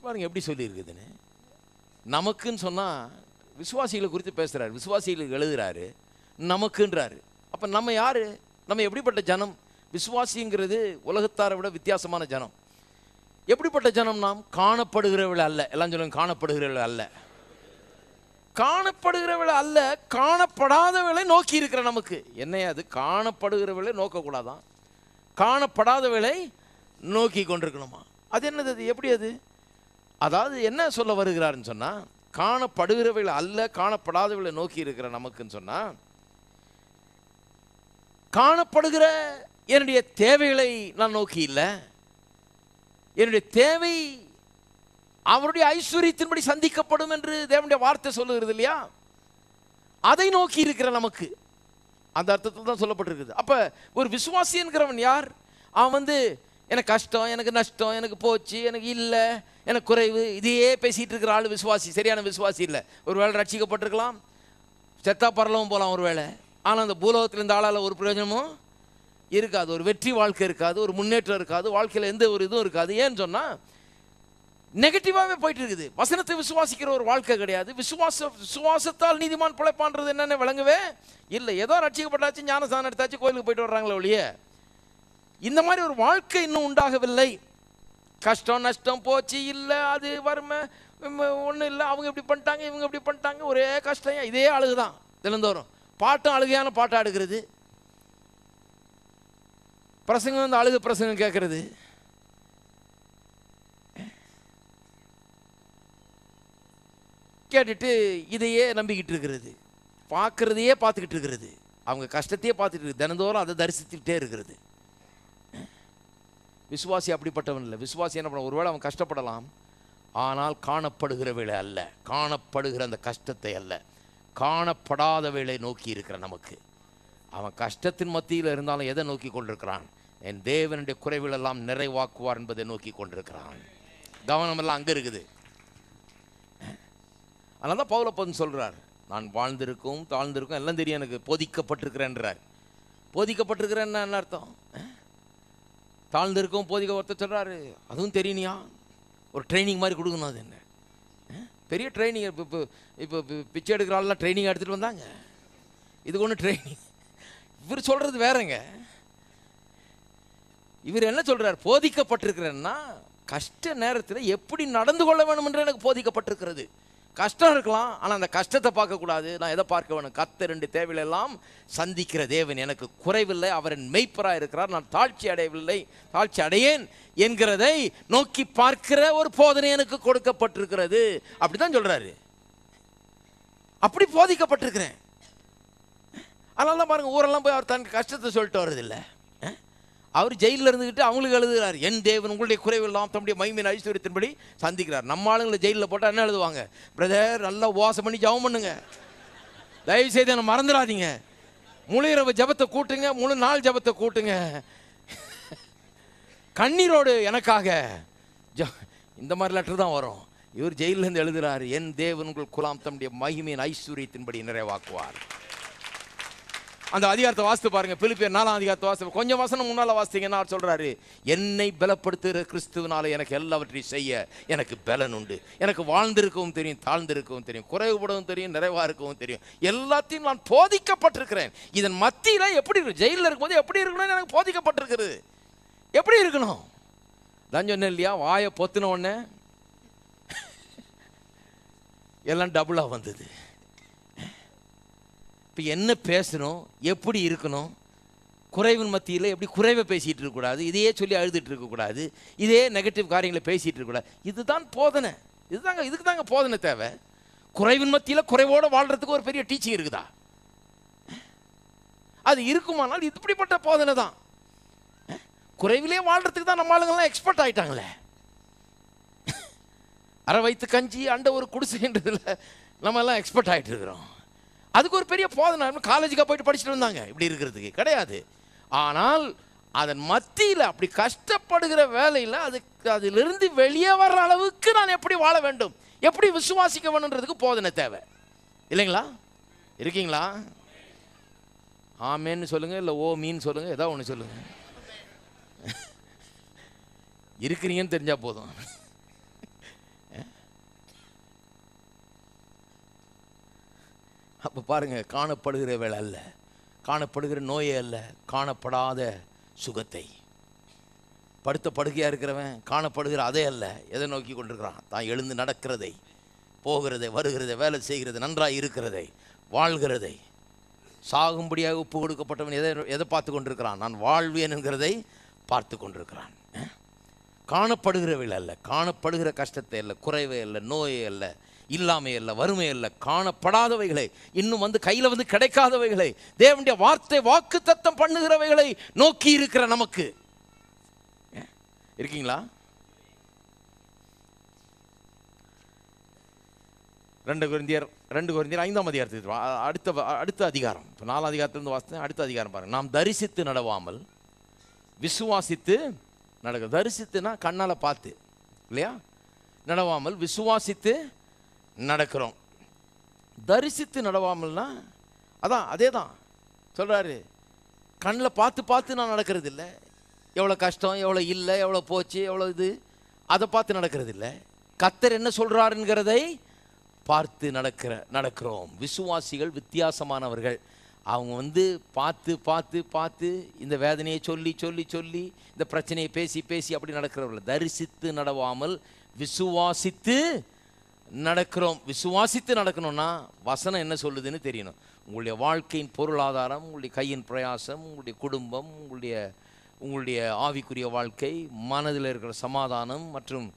பாருங்க எப்படி சொல்லியிருக்குதுன்னு. நமக்குன்னு சொன்னால் விசுவாசிகளை குறித்து பேசுகிறாரு, விசுவாசிகளுக்கு எழுதுகிறாரு, நமக்குன்றாரு. அப்போ நம்ம யார்? நம்ம எப்படிப்பட்ட ஜனம்? விசுவாசிங்கிறது உலகத்தாரை விட வித்தியாசமான ஜனம். எப்படிப்பட்ட ஜனம்? நாம் காணப்படுகிறவர்கள் அல்ல. எல்லாம் சொல்லுங்க, காணப்படுகிறவர்கள் அல்ல. காணப்படுகிறவளை அல்ல, காணப்படாதவளை நோக்கி இருக்கிற நமக்கு. என்ன அது? காணப்படுகிறவளை நோக்கக்கூடாதான், காணப்படாதவளை நோக்கி கொண்டிருக்கணுமா? அது என்னது? அது எப்படி அது? அதாவது என்ன சொல்ல வருகிறாருன்னு சொன்னா, காணப்படுகிறவளை அல்ல, காணப்படாதவளை நோக்கி இருக்கிற நமக்குன்னு சொன்னா, காணப்படுகிற என்னுடைய தேவைகளை நான் நோக்கி இல்லை, என்னுடைய தேவை அவருடைய ஐஸ்வர்யத்தின்படி சந்திக்கப்படும் என்று தேவனுடைய வார்த்தை சொல்லுகிறது இல்லையா? அதை நோக்கி இருக்கிற நமக்கு. அந்த அர்த்தத்தில் தான் சொல்லப்பட்டிருக்குது. அப்ப ஒரு விசுவாசி என்கிறவன் யார்? அவன் எனக்கு கஷ்டம், எனக்கு நஷ்டம், எனக்கு போச்சு, எனக்கு இல்லை, எனக்கு குறைவு, இதையே பேசிட்டு இருக்கிற ஆள் விசுவாசி. சரியான விசுவாசி இல்லை. ஒரு வேளை ரட்சிக்கப்பட்டிருக்கலாம், செத்தா பரலவும் போகலாம் ஒரு வேளை. ஆனால் அந்த பூலோகத்தில் இந்த ஆளால் ஒரு பிரயோஜனமும் இருக்காது, ஒரு வெற்றி வாழ்க்கை இருக்காது, ஒரு முன்னேற்றம் இருக்காது, வாழ்க்கையில் எந்த ஒரு இதுவும் இருக்காது. ஏன்னு சொன்னால் நெகட்டிவாகவே போயிட்டு இருக்குது. வசனத்தை விசுவாசிக்கிற ஒரு வாழ்க்கை கிடையாது. விசுவாசத்தால் நீதிமான் பிழைப்பான்றது என்னென்ன விளங்கவே இல்லை. ஏதோ ரட்சிக்கப்பட்டாச்சு, ஞானஸ்தானம் எடுத்தாச்சு, கோயிலுக்கு போயிட்டு வர்றாங்களே ஒழிய இந்த மாதிரி ஒரு வாழ்க்கை இன்னும் உண்டாகவில்லை. கஷ்டம் நஷ்டம் போச்சு, இல்லை அது வறுமை ஒன்றும் இல்லை, அவங்க இப்படி பண்ணிட்டாங்க, இவங்க இப்படி பண்ணிட்டாங்க, ஒரே கஷ்டம். இதே அழுகுதான் தினந்தோறும். பாட்டும் அழுகையான பாட்டாக எடுக்கிறது, பிரசங்கம் அழுகு பிரசங்கம் கேட்கறது. கேட்டுட்டு இதையே நம்பிக்கிட்டு இருக்கிறது, பார்க்கறதையே பார்த்துக்கிட்டு இருக்கிறது, அவங்க கஷ்டத்தையே பார்த்துட்டு இருக்கு, தினந்தோறும் அதை தரிசித்துக்கிட்டே இருக்கிறது. விசுவாசி அப்படிப்பட்டவன் இல்லை. விசுவாசி என்ன பண்ண? ஒருவேளை அவன் கஷ்டப்படலாம், ஆனால் காணப்படுகிற வேளை அல்ல, காணப்படுகிற அந்த கஷ்டத்தை அல்ல, காணப்படாத வேளை நோக்கி இருக்கிற நமக்கு. அவன் கஷ்டத்தின் மத்தியில் இருந்தாலும் எதை நோக்கி கொண்டிருக்கிறான்? என் தேவனுடைய குறைவுகள் எல்லாம் நிறைவாக்குவார் என்பதை நோக்கி கொண்டிருக்கிறான். கவனமெல்லாம் அங்கே இருக்குது. அதனால தான் பவுலப்பன் சொல்கிறார், நான் வாழ்ந்திருக்கும் தாழ்ந்திருக்கும் எல்லாம் தெரியும், எனக்கு போதிக்கப்பட்டிருக்கிறேன்றார். போதிக்கப்பட்டிருக்கிறேன்னு என்ன அர்த்தம்? தாழ்ந்திருக்கும் போதிக்க ஒருத்தர் சொல்கிறாரு, அதுவும் தெரியணியா? ஒரு ட்ரைனிங் மாதிரி கொடுக்கணும். அது என்ன பெரிய ட்ரைனிங்? இப்போ பிச்சை எடுக்கிற ஆள்லாம் ட்ரைனிங் எடுத்துகிட்டு வந்தாங்க, இதுக்கு ஒன்று ட்ரைனிங். இவர் சொல்கிறது வேறங்க. இவர் என்ன சொல்கிறார்? போதிக்கப்பட்டிருக்கிறேன்னா கஷ்ட நேரத்தில் எப்படி நடந்து கொள்ள வேணும் என்று எனக்கு போதிக்கப்பட்டிருக்கிறது. கஷ்டம் இருக்கலாம், ஆனால் அந்த கஷ்டத்தை பார்க்கக்கூடாது. நான் எதை பார்க்க வேணும்? கர்த்தர் ரெண்டு தேவையெல்லாம் சந்திக்கிற தேவன், எனக்கு குறைவில்லை, அவரின் மெய்ப்பராக இருக்கிறார், நான் தாழ்ச்சி அடையவில்லை, தாழ்ச்சி அடையேன் என்கிறதை நோக்கி பார்க்கிற ஒரு போதனை எனக்கு கொடுக்கப்பட்டிருக்கிறது. அப்படிதான் சொல்றாரு. அப்படி போதிக்கப்பட்டிருக்கிறேன். அதனால தான் பாருங்க, ஊரெல்லாம் போய் அவர் தன் கஷ்டத்தை சொல்லிட்டு வர்றதில்லை. அவர் ஜெயிலில் இருந்துக்கிட்டு அவங்களுக்கு எழுதுகிறார், என் தேவன் உங்களுடைய குறைவெல்லாம் தம்முடைய மகிமையின் ஐஸ்வர்யத்தின்படி சந்திக்கிறார். நம்ம ஆளுங்களை ஜெயிலில் போட்டால் என்ன எழுதுவாங்க? பிரதர் நல்லா உபவாசம் பண்ணி ஜெபம் பண்ணுங்க, தயவு செய்து என்ன மறந்துடாதீங்க, முழு இரவு ஜெபத்தை கூட்டுங்க, முழு நாள் ஜெபத்தை கூட்டுங்க, கண்ணீரோடு எனக்காக இந்த மாதிரி லெட்டர் தான் வரும். இவர் ஜெயிலிருந்து எழுதுகிறார், என் தேவன் உங்கள் குலாம் தம்முடைய மகிமையின் ஐஸ்வர்யத்தின்படி நிறைவாக்குவார். அந்த அதிகாரத்தை வாசித்து பாருங்க, பிலிப்பியர் 4ஆம் அதிகாரத்தை வாசித்து கொஞ்சம் வசனம் முன்னால் வாசித்தீங்கன்னா சொல்றாரு, என்னை பலப்படுத்துகிற கிறிஸ்துவனால எனக்கு எல்லாவற்றையும் செய்ய எனக்கு பலன் உண்டு. எனக்கு வாழ்ந்திருக்கவும் தெரியும், தாழ்ந்திருக்கவும் தெரியும், குறைவுபடவும் தெரியும், நிறைவா இருக்கவும் தெரியும், எல்லாத்தையும் நான் போதிக்கப்பட்டிருக்கிறேன். இதன் மத்தியில் எப்படி இருக்கு? ஜெயிலில் இருக்கும்போது எப்படி இருக்கணும்னு எனக்கு போதிக்கப்பட்டிருக்கிறது. எப்படி இருக்கணும்? தான் சொன்னேன் இல்லையா, வாயை பொத்துன உடனே எல்லாம் டபுளாக வந்தது. இப்போ என்ன பேசணும், எப்படி இருக்கணும், குறைவின் மத்தியில் எப்படி குறைவை பேசிகிட்டு இருக்கக்கூடாது, இதையே சொல்லி அழுதுட்டு இருக்கக்கூடாது, இதே நெகட்டிவ் காரியங்களை பேசிகிட்டு இருக்கக்கூடாது. இதுதான் போதனை. இதுக்கு தாங்க போதனை தேவை. குறைவின் மத்தியில் குறைவோடு வாழ்கிறதுக்கு ஒரு பெரிய டீச்சிங் இருக்குதா? அது இருக்குமானால் இப்படிப்பட்ட போதனை தான். குறைவிலே வாழ்கிறதுக்கு தான் நம்ம ஆளுங்கள்லாம் எக்ஸ்பர்ட் ஆகிட்டாங்களே. அரை வயிற்று கஞ்சி அண்ட ஒரு குடிசைன்றதில் நம்ம எல்லாம் எக்ஸ்பர்ட் ஆகிட்டு இருக்கிறோம். அதுக்கு ஒரு பெரிய போதனை. காலேஜுக்காக போயிட்டு படிச்சுட்டு வந்தாங்க இப்படி இருக்கிறதுக்கு கிடையாது. ஆனால் அதன் மத்தியில் அப்படி கஷ்டப்படுகிற வேலையில் அதிலிருந்து வெளியே வர்ற அளவுக்கு நான் எப்படி வாழ வேண்டும், எப்படி விசுவாசிக்க வேணுன்றதுக்கு போதனை தேவை. இல்லைங்களா? இருக்கீங்களா? ஆமேன்னு சொல்லுங்க, இல்லை ஓ மீன் சொல்லுங்க, ஏதாவது ஒன்று சொல்லுங்க. இருக்கிறீங்கன்னு தெரிஞ்சா போதும். அப்போ பாருங்கள், காணப்படுகிற வேலை அல்ல, காணப்படுகிற நோயை அல்ல, காணப்படாத சுகத்தை. படுத்த படுக்கையாக இருக்கிறவன் காணப்படுகிற அதே அல்ல, எதை நோக்கி கொண்டிருக்கிறான்? தான் எழுந்து நடக்கிறதை, போகிறதை, வருகிறதை, வேலை செய்கிறது, நன்றாய் இருக்கிறதை, வாழ்கிறதை, சாகும்படியாக ஒப்பு கொடுக்கப்பட்டவன் எதை பார்த்து கொண்டிருக்கிறான்? நான் வாழ்வேன் என்கிறதை பார்த்து கொண்டிருக்கிறான். காணப்படுகிறவைகள் அல்ல, காணப்படுகிற கஷ்டத்தை அல்ல, குறைவை அல்ல, நோயை அல்ல, இல்லாமை அல்ல, வறுமை அல்ல, காணப்படாதவைகளை, இன்னும் கையில் கிடைக்காதவைகளை, தேவனுடைய வார்த்தை வாக்கு தத்தம் பண்ணுகிறவைகளை நோக்கி இருக்கிற நமக்கு இருக்கீங்களா? 2 கொரிந்தியர் 5ஆம் அதிகாரத்துக்கு அடுத்த அதிகாரம். இப்போ 4ஆம் அதிகாரத்திலிருந்து வாசித்தேன். அடுத்த அதிகாரம் பாருங்க. நாம் தரிசித்து நடவாமல் விசுவாசித்து நடக்க. தரிசித்துனா கண்ணால் பார்த்து இல்லையா? நடவாமல் விசுவாசித்து நடக்கிறோம். தரிசித்து நடவாமல்னா அதே தான் சொல்கிறாரு. கண்ணில் பார்த்து நான் நடக்கிறது இல்லை. எவ்வளோ கஷ்டம், எவ்வளோ இல்லை, எவ்வளோ போச்சு, எவ்வளோ இது, அதை பார்த்து நடக்கிறது இல்லை. கர்த்தர் என்ன சொல்கிறாருங்கிறதை பார்த்து நடக்கிறோம். விசுவாசிகள் வித்தியாசமானவர்கள். அவங்க பார்த்து இந்த வேதனையை சொல்லி இந்த பிரச்சனையை பேசி அப்படி நடக்கிறவர்கள். தரிசித்து நடவாமல் விசுவாசித்து நடக்கிறோம். விசுவாசித்து நடக்கணும்னா வசனம் என்ன சொல்லுதுன்னு தெரியணும். உங்களுடைய வாழ்க்கையின் பொருளாதாரம், உங்களுடைய கையின் பிரயாசம், உங்களுடைய குடும்பம், உங்களுடைய ஆவிக்குரிய வாழ்க்கை, மனதில் இருக்கிற சமாதானம் மற்றும்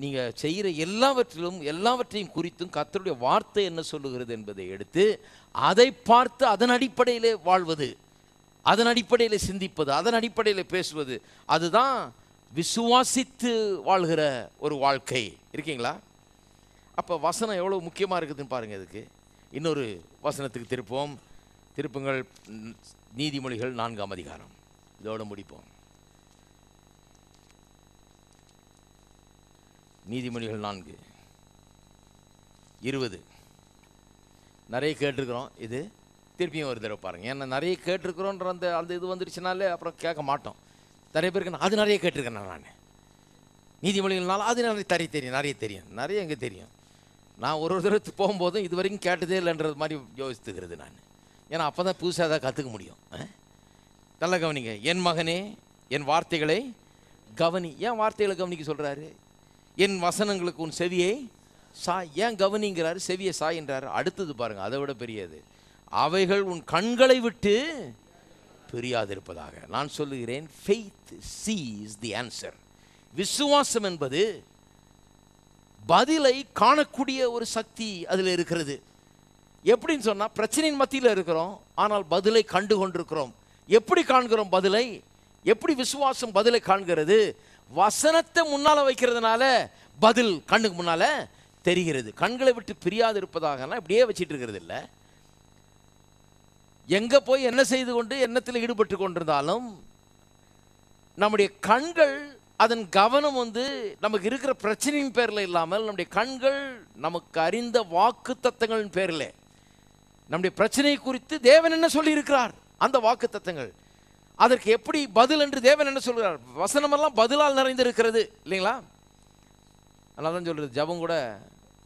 நீங்கள் செய்கிற எல்லாவற்றையும் குறித்தும் கர்த்தருடைய வார்த்தை என்ன சொல்லுகிறது என்பதை எடுத்து அதை பார்த்து அதன் அடிப்படையிலே வாழ்வது, அதன் அடிப்படையில் சிந்திப்பது, அதன் அடிப்படையில் பேசுவது, அதுதான் விசுவாசித்து வாழ்கிற ஒரு வாழ்க்கை. இருக்கீங்களா? அப்போ வசனம் எவ்வளோ முக்கியமாக இருக்குதுன்னு பாருங்கள். இதுக்கு இன்னொரு வசனத்துக்கு திருப்புங்கள். நீதிமொழிகள் 4ஆம் அதிகாரம். இதோடு முடிப்போம். நீதிமொழிகள் 4:20. நிறைய கேட்டிருக்கிறோம். இது திருப்பியும் ஒரு தடவை பாருங்கள். ஏன்னா நிறைய கேட்டிருக்கிறோன்ற அந்த இது வந்துடுச்சுனாலே அப்புறம் கேட்க மாட்டோம். நிறைய பேருக்கு அது நிறைய கேட்டிருக்கேன் நான். நீதிமொழிகள்னால அது நிறைய தெரியும். நிறைய எங்கே தெரியும். நான் ஒரு தடவை போகும்போதும் இது வரைக்கும் கேட்டதே இல்லைன்றது மாதிரி யோசித்துக்கிறது நான். ஏன்னா அப்போ தான் புதுசாக தான் கற்றுக்க முடியும். நல்ல கவனிங்க. என் மகனே, என் வார்த்தைகளை கவனி. ஏன் வார்த்தைகளை கவனிக்க சொல்கிறாரு? என் வசனங்களுக்கு உன் செவியை சாய். ஏன் கவனிங்கிறாரு? செவியை சாய் என்றார். அடுத்தது பாருங்கள், அதை விட பெரியது. அவைகள் உன் கண்களை விட்டு பிரியாதிருப்பதாக. நான் சொல்லுகிறேன், faith sees the answer. விசுவாசம் என்பது பதிலை காணக்கூடிய ஒரு சக்தி அதில் இருக்கிறது. எப்படின்னு சொன்னால், பிரச்சனையின் மத்தியில் இருக்கிறோம், ஆனால் பதிலை கண்டு கொண்டிருக்கிறோம். எப்படி காண்கிறோம் பதிலை? எப்படி விசுவாசம் பதிலை காண்கிறது? வசனத்தை முன்னால் வைக்கிறதுனால பதில் கண்ணுக்கு முன்னால் தெரிகிறது. கண்களை விட்டு பிரியாது இருப்பதாக இப்படியே வச்சிட்டு இருக்கிறது இல்லை. எங்கே போய் என்ன செய்து கொண்டு எண்ணத்தில் ஈடுபட்டு கொண்டிருந்தாலும் நம்முடைய கண்கள், அதன் கவனம் நமக்கு இருக்கிற பிரச்சனையின் பேரில் இல்லாமல், நம்முடைய கண்கள் நமக்கு அறிந்த வாக்கு தத்தங்களின் பேரில் நம்முடைய பிரச்சனை குறித்து தேவன் என்ன சொல்லி இருக்கிறார், அந்த வாக்கு தத்தங்கள், அதற்கு எப்படி பதில் என்று தேவன் என்ன சொல்கிறார். வசனமெல்லாம் பதிலால் நிறைந்திருக்கிறது இல்லைங்களா? அதனால தான் சொல்கிறது, ஜபம் கூட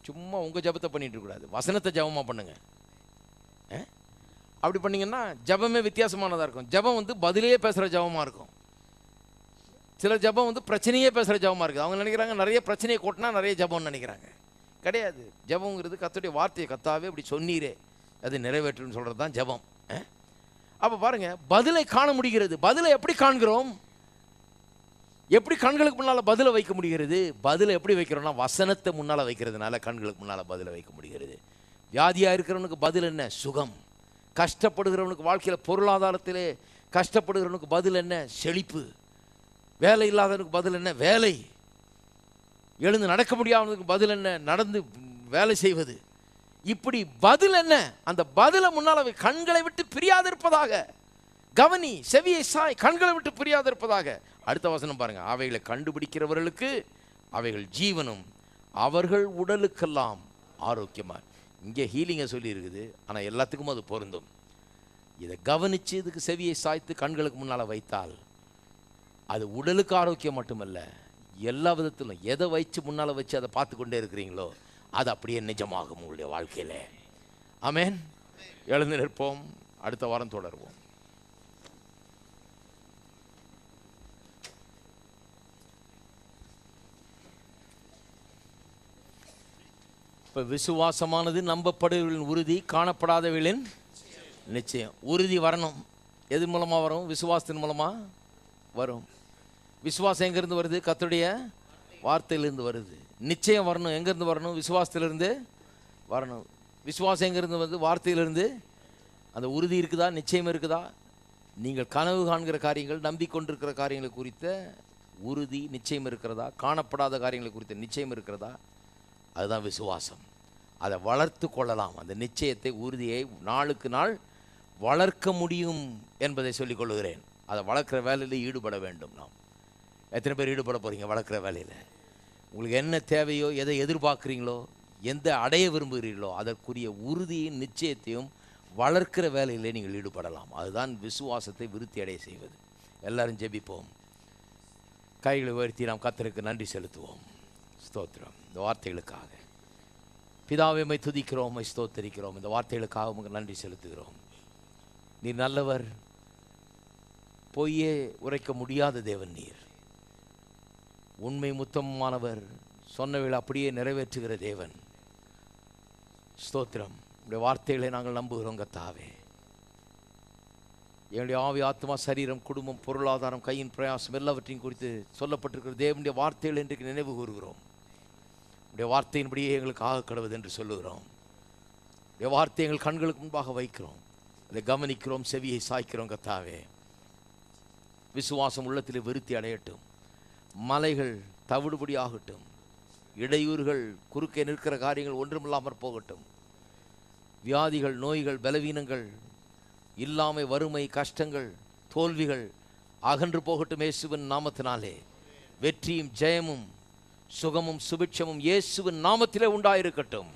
சும்மா உங்கள் ஜபத்தை பண்ணிட்டு இருக்கக்கூடாது, வசனத்தை ஜபமாக பண்ணுங்க. அப்படி பண்ணிங்கன்னா ஜபமே வித்தியாசமானதாக இருக்கும். ஜபம் பதிலே பேசுகிற ஜபமாக இருக்கும். சில ஜபம் பிரச்சனையே பேசுகிற ஜபமாக இருக்குது. அவங்க நினைக்கிறாங்க நிறைய பிரச்சனையை கொட்டினா நிறைய ஜபம்னு நினைக்கிறாங்க. கிடையாது. ஜபங்கிறது கர்த்தருடைய வார்த்தையை, கர்த்தாவே இப்படி சொன்னீரே அது நிறைவேற்றுன்னு சொல்கிறது தான் ஜபம். அப்போ பாருங்கள், பதிலை காண முடிகிறது. பதிலை எப்படி காண்கிறோம்? எப்படி கண்களுக்கு முன்னால் பதிலை வைக்க முடிகிறது? பதிலை எப்படி வைக்கிறோம்னா வசனத்தை முன்னால் வைக்கிறதுனால கண்களுக்கு முன்னால் பதிலை வைக்க முடிகிறது. வியாதியாக இருக்கிறவனுக்கு பதில் என்ன? சுகம். கஷ்டப்படுகிறவனுக்கு, வாழ்க்கையில் பொருளாதாரத்திலே கஷ்டப்படுகிறவனுக்கு பதில் என்ன? செழிப்பு. வேலை இல்லாதவனுக்கு பதில் என்ன? வேலை. எழுந்து நடக்க முடியாதவனுக்கு பதில் என்ன? நடந்து வேலை செய்வது. இப்படி பதில் என்ன? அந்த பதிலை முன்னால் கண்களை விட்டு பிரியாதிருப்பதாக. கவனி, செவியை சாய், கண்களை விட்டு பிரியாதிருப்பதாக. அடுத்த வசனம் பாருங்க. அவைகளை கண்டுபிடிக்கிறவர்களுக்கு அவைகள் ஜீவனும் அவர்கள் உடலுக்கெல்லாம் ஆரோக்கியமா. இங்கே ஹீலிங்கை சொல்லி இருக்குது, ஆனால் எல்லாத்துக்கும் அது பொருந்தும். இதை கவனித்து இதுக்கு செவியை சாய்த்து கண்களுக்கு முன்னால் வைத்தால் அது உடலுக்கு ஆரோக்கியம் மட்டுமல்ல, எல்லா விதத்திலும் எதை வச்சு முன்னால் வச்சு அதை பார்த்து கொண்டே இருக்கிறீங்களோ அது அப்படியே நிஜமாகும் உங்களுடைய வாழ்க்கையில். ஆமென். எழுந்து நிற்போம். அடுத்த வாரம் தொடருவோம். இப்போ விசுவாசமானது நம்பப்படுவர்களின் உறுதி, காணப்படாதவர்களின் நிச்சயம். உறுதி வரணும். எது மூலமாக வரும்? விசுவாசத்தின் மூலமாக வரும். விசுவாசம் எங்கேருந்து வருது? கர்த்தருடைய வார்த்தையிலிருந்து வருது. நிச்சயம் வரணும். எங்கேருந்து வரணும்? விசுவாசத்திலிருந்து வரணும். விசுவாசம் எங்கேருந்து வருது? வார்த்தையிலிருந்து. அந்த உறுதி இருக்குதா? நிச்சயம் இருக்குதா? நீங்கள் கனவு காண்கிற காரியங்கள், நம்பிக்கொண்டிருக்கிற காரியங்களை குறித்த உறுதி, நிச்சயம் இருக்கிறதா? காணப்படாத காரியங்களை குறித்த நிச்சயம் இருக்கிறதா? அதுதான் விசுவாசம். அதை வளர்த்து கொள்ளலாம். அந்த நிச்சயத்தை, உறுதியை நாளுக்கு நாள் வளர்க்க முடியும் என்பதை சொல்லிக் கொள்கிறேன். அதை வளர்க்குற வேலையில் ஈடுபட வேண்டும். நாம் எத்தனை பேர் ஈடுபட போகிறீங்க வளர்க்குற வேலையில்? உங்களுக்கு என்ன தேவையோ, எதை எதிர்பார்க்குறீங்களோ, எந்த அடைய விரும்புகிறீர்களோ அதற்குரிய உறுதியும் நிச்சயத்தையும் வளர்க்கிற வேலையிலே நீங்கள் ஈடுபடலாம். அதுதான் விசுவாசத்தை விருத்தி அடைய செய்வது. எல்லாரும் ஜெபிப்போம். கைகளை உயர்த்தி நாம் கர்த்தருக்கு நன்றி செலுத்துவோம். ஸ்தோத்திரம் இந்த வார்த்தைகளுக்காக. பிதாவே, உம்மை துதிக்கிறோம், உம்மை ஸ்தோத்தரிக்கிறோம். இந்த வார்த்தைகளுக்காக உங்களுக்கு நன்றி செலுத்துகிறோம். நீர் நல்லவர், பொய்யே உரைக்க முடியாத தேவன் நீர். உண்மை முத்தமானவர், சொன்னவைகளை அப்படியே நிறைவேற்றுகிற தேவன். ஸ்தோத்திரம். உடைய வார்த்தைகளை நாங்கள் நம்புகிறோம் கர்த்தாவே. என்னுடைய ஆவி, ஆத்மா, சரீரம், குடும்பம், பொருளாதாரம், கையின் பிரயாசம் எல்லாவற்றையும் குறித்து சொல்லப்பட்டிருக்கிற தேவனுடைய வார்த்தைகள் இன்றைக்கு நினைவு கூறுகிறோம். உடைய வார்த்தையின்படியே எங்களுக்கு ஆக கடவுது என்று சொல்லுகிறோம். உடைய வார்த்தை எங்கள் கண்களுக்கு முன்பாக வைக்கிறோம், அதை கவனிக்கிறோம், செவியை சாய்க்கிறோம் கர்த்தாவே. விசுவாசம் உள்ளத்திலே விருத்தி அடையட்டும். மலைகள் தவிடுபடி ஆகட்டும். இடையூறுகள், குறுக்கே நிற்கிற காரியங்கள் ஒன்றுமில்லாமற் போகட்டும். வியாதிகள், நோய்கள், பலவீனங்கள், இல்லாமை, வறுமை, கஷ்டங்கள், தோல்விகள் அகன்று போகட்டும் இயேசுவின் நாமத்தினாலே. வெற்றியும் ஜெயமும் சுகமும் சுபிட்சமும் இயேசுவின் நாமத்திலே உண்டாயிருக்கட்டும்.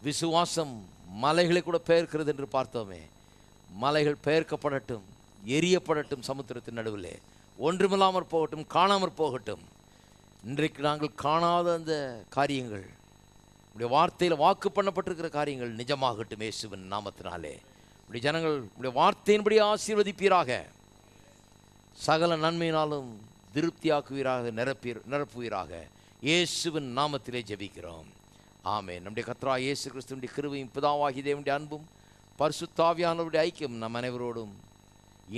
விசுவாசம் மலைகளை கூட பெயர்க்கிறது என்று பார்த்தோமே. மலைகள் பெயர்க்கப்படட்டும், எரியப்படட்டும் சமுத்திரத்தின் நடுவிலே. ஒன்றுமில்லாமற் போகட்டும், காணாமற் போகட்டும். இன்றைக்கு நாங்கள் காணாத அந்த காரியங்கள், உடைய வார்த்தையில் வாக்கு பண்ணப்பட்டிருக்கிற காரியங்கள் நிஜமாகட்டும் இயேசுவின் நாமத்தினாலே. உடைய ஜனங்கள் உடைய வார்த்தையின்படி ஆசீர்வதிப்பீராக. சகல நன்மையினாலும் திருப்தியாக்குவீராக, நிரப்புவீராக. இயேசுவின் நாமத்திலே ஜெபிக்கிறோம். ஆமென். நம்முடைய கர்த்தராகிய இயேசு கிறிஸ்துவின் கிருபையும், பிதாவாகிய தேவனுடைய அன்பும், பரிசுத்த ஆவியானவருடைய ஐக்கியம் நம் அனைவரோடும்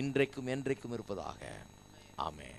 இன்றைக்கும் என்றைக்கும் இருப்பதாக. ஆமென்.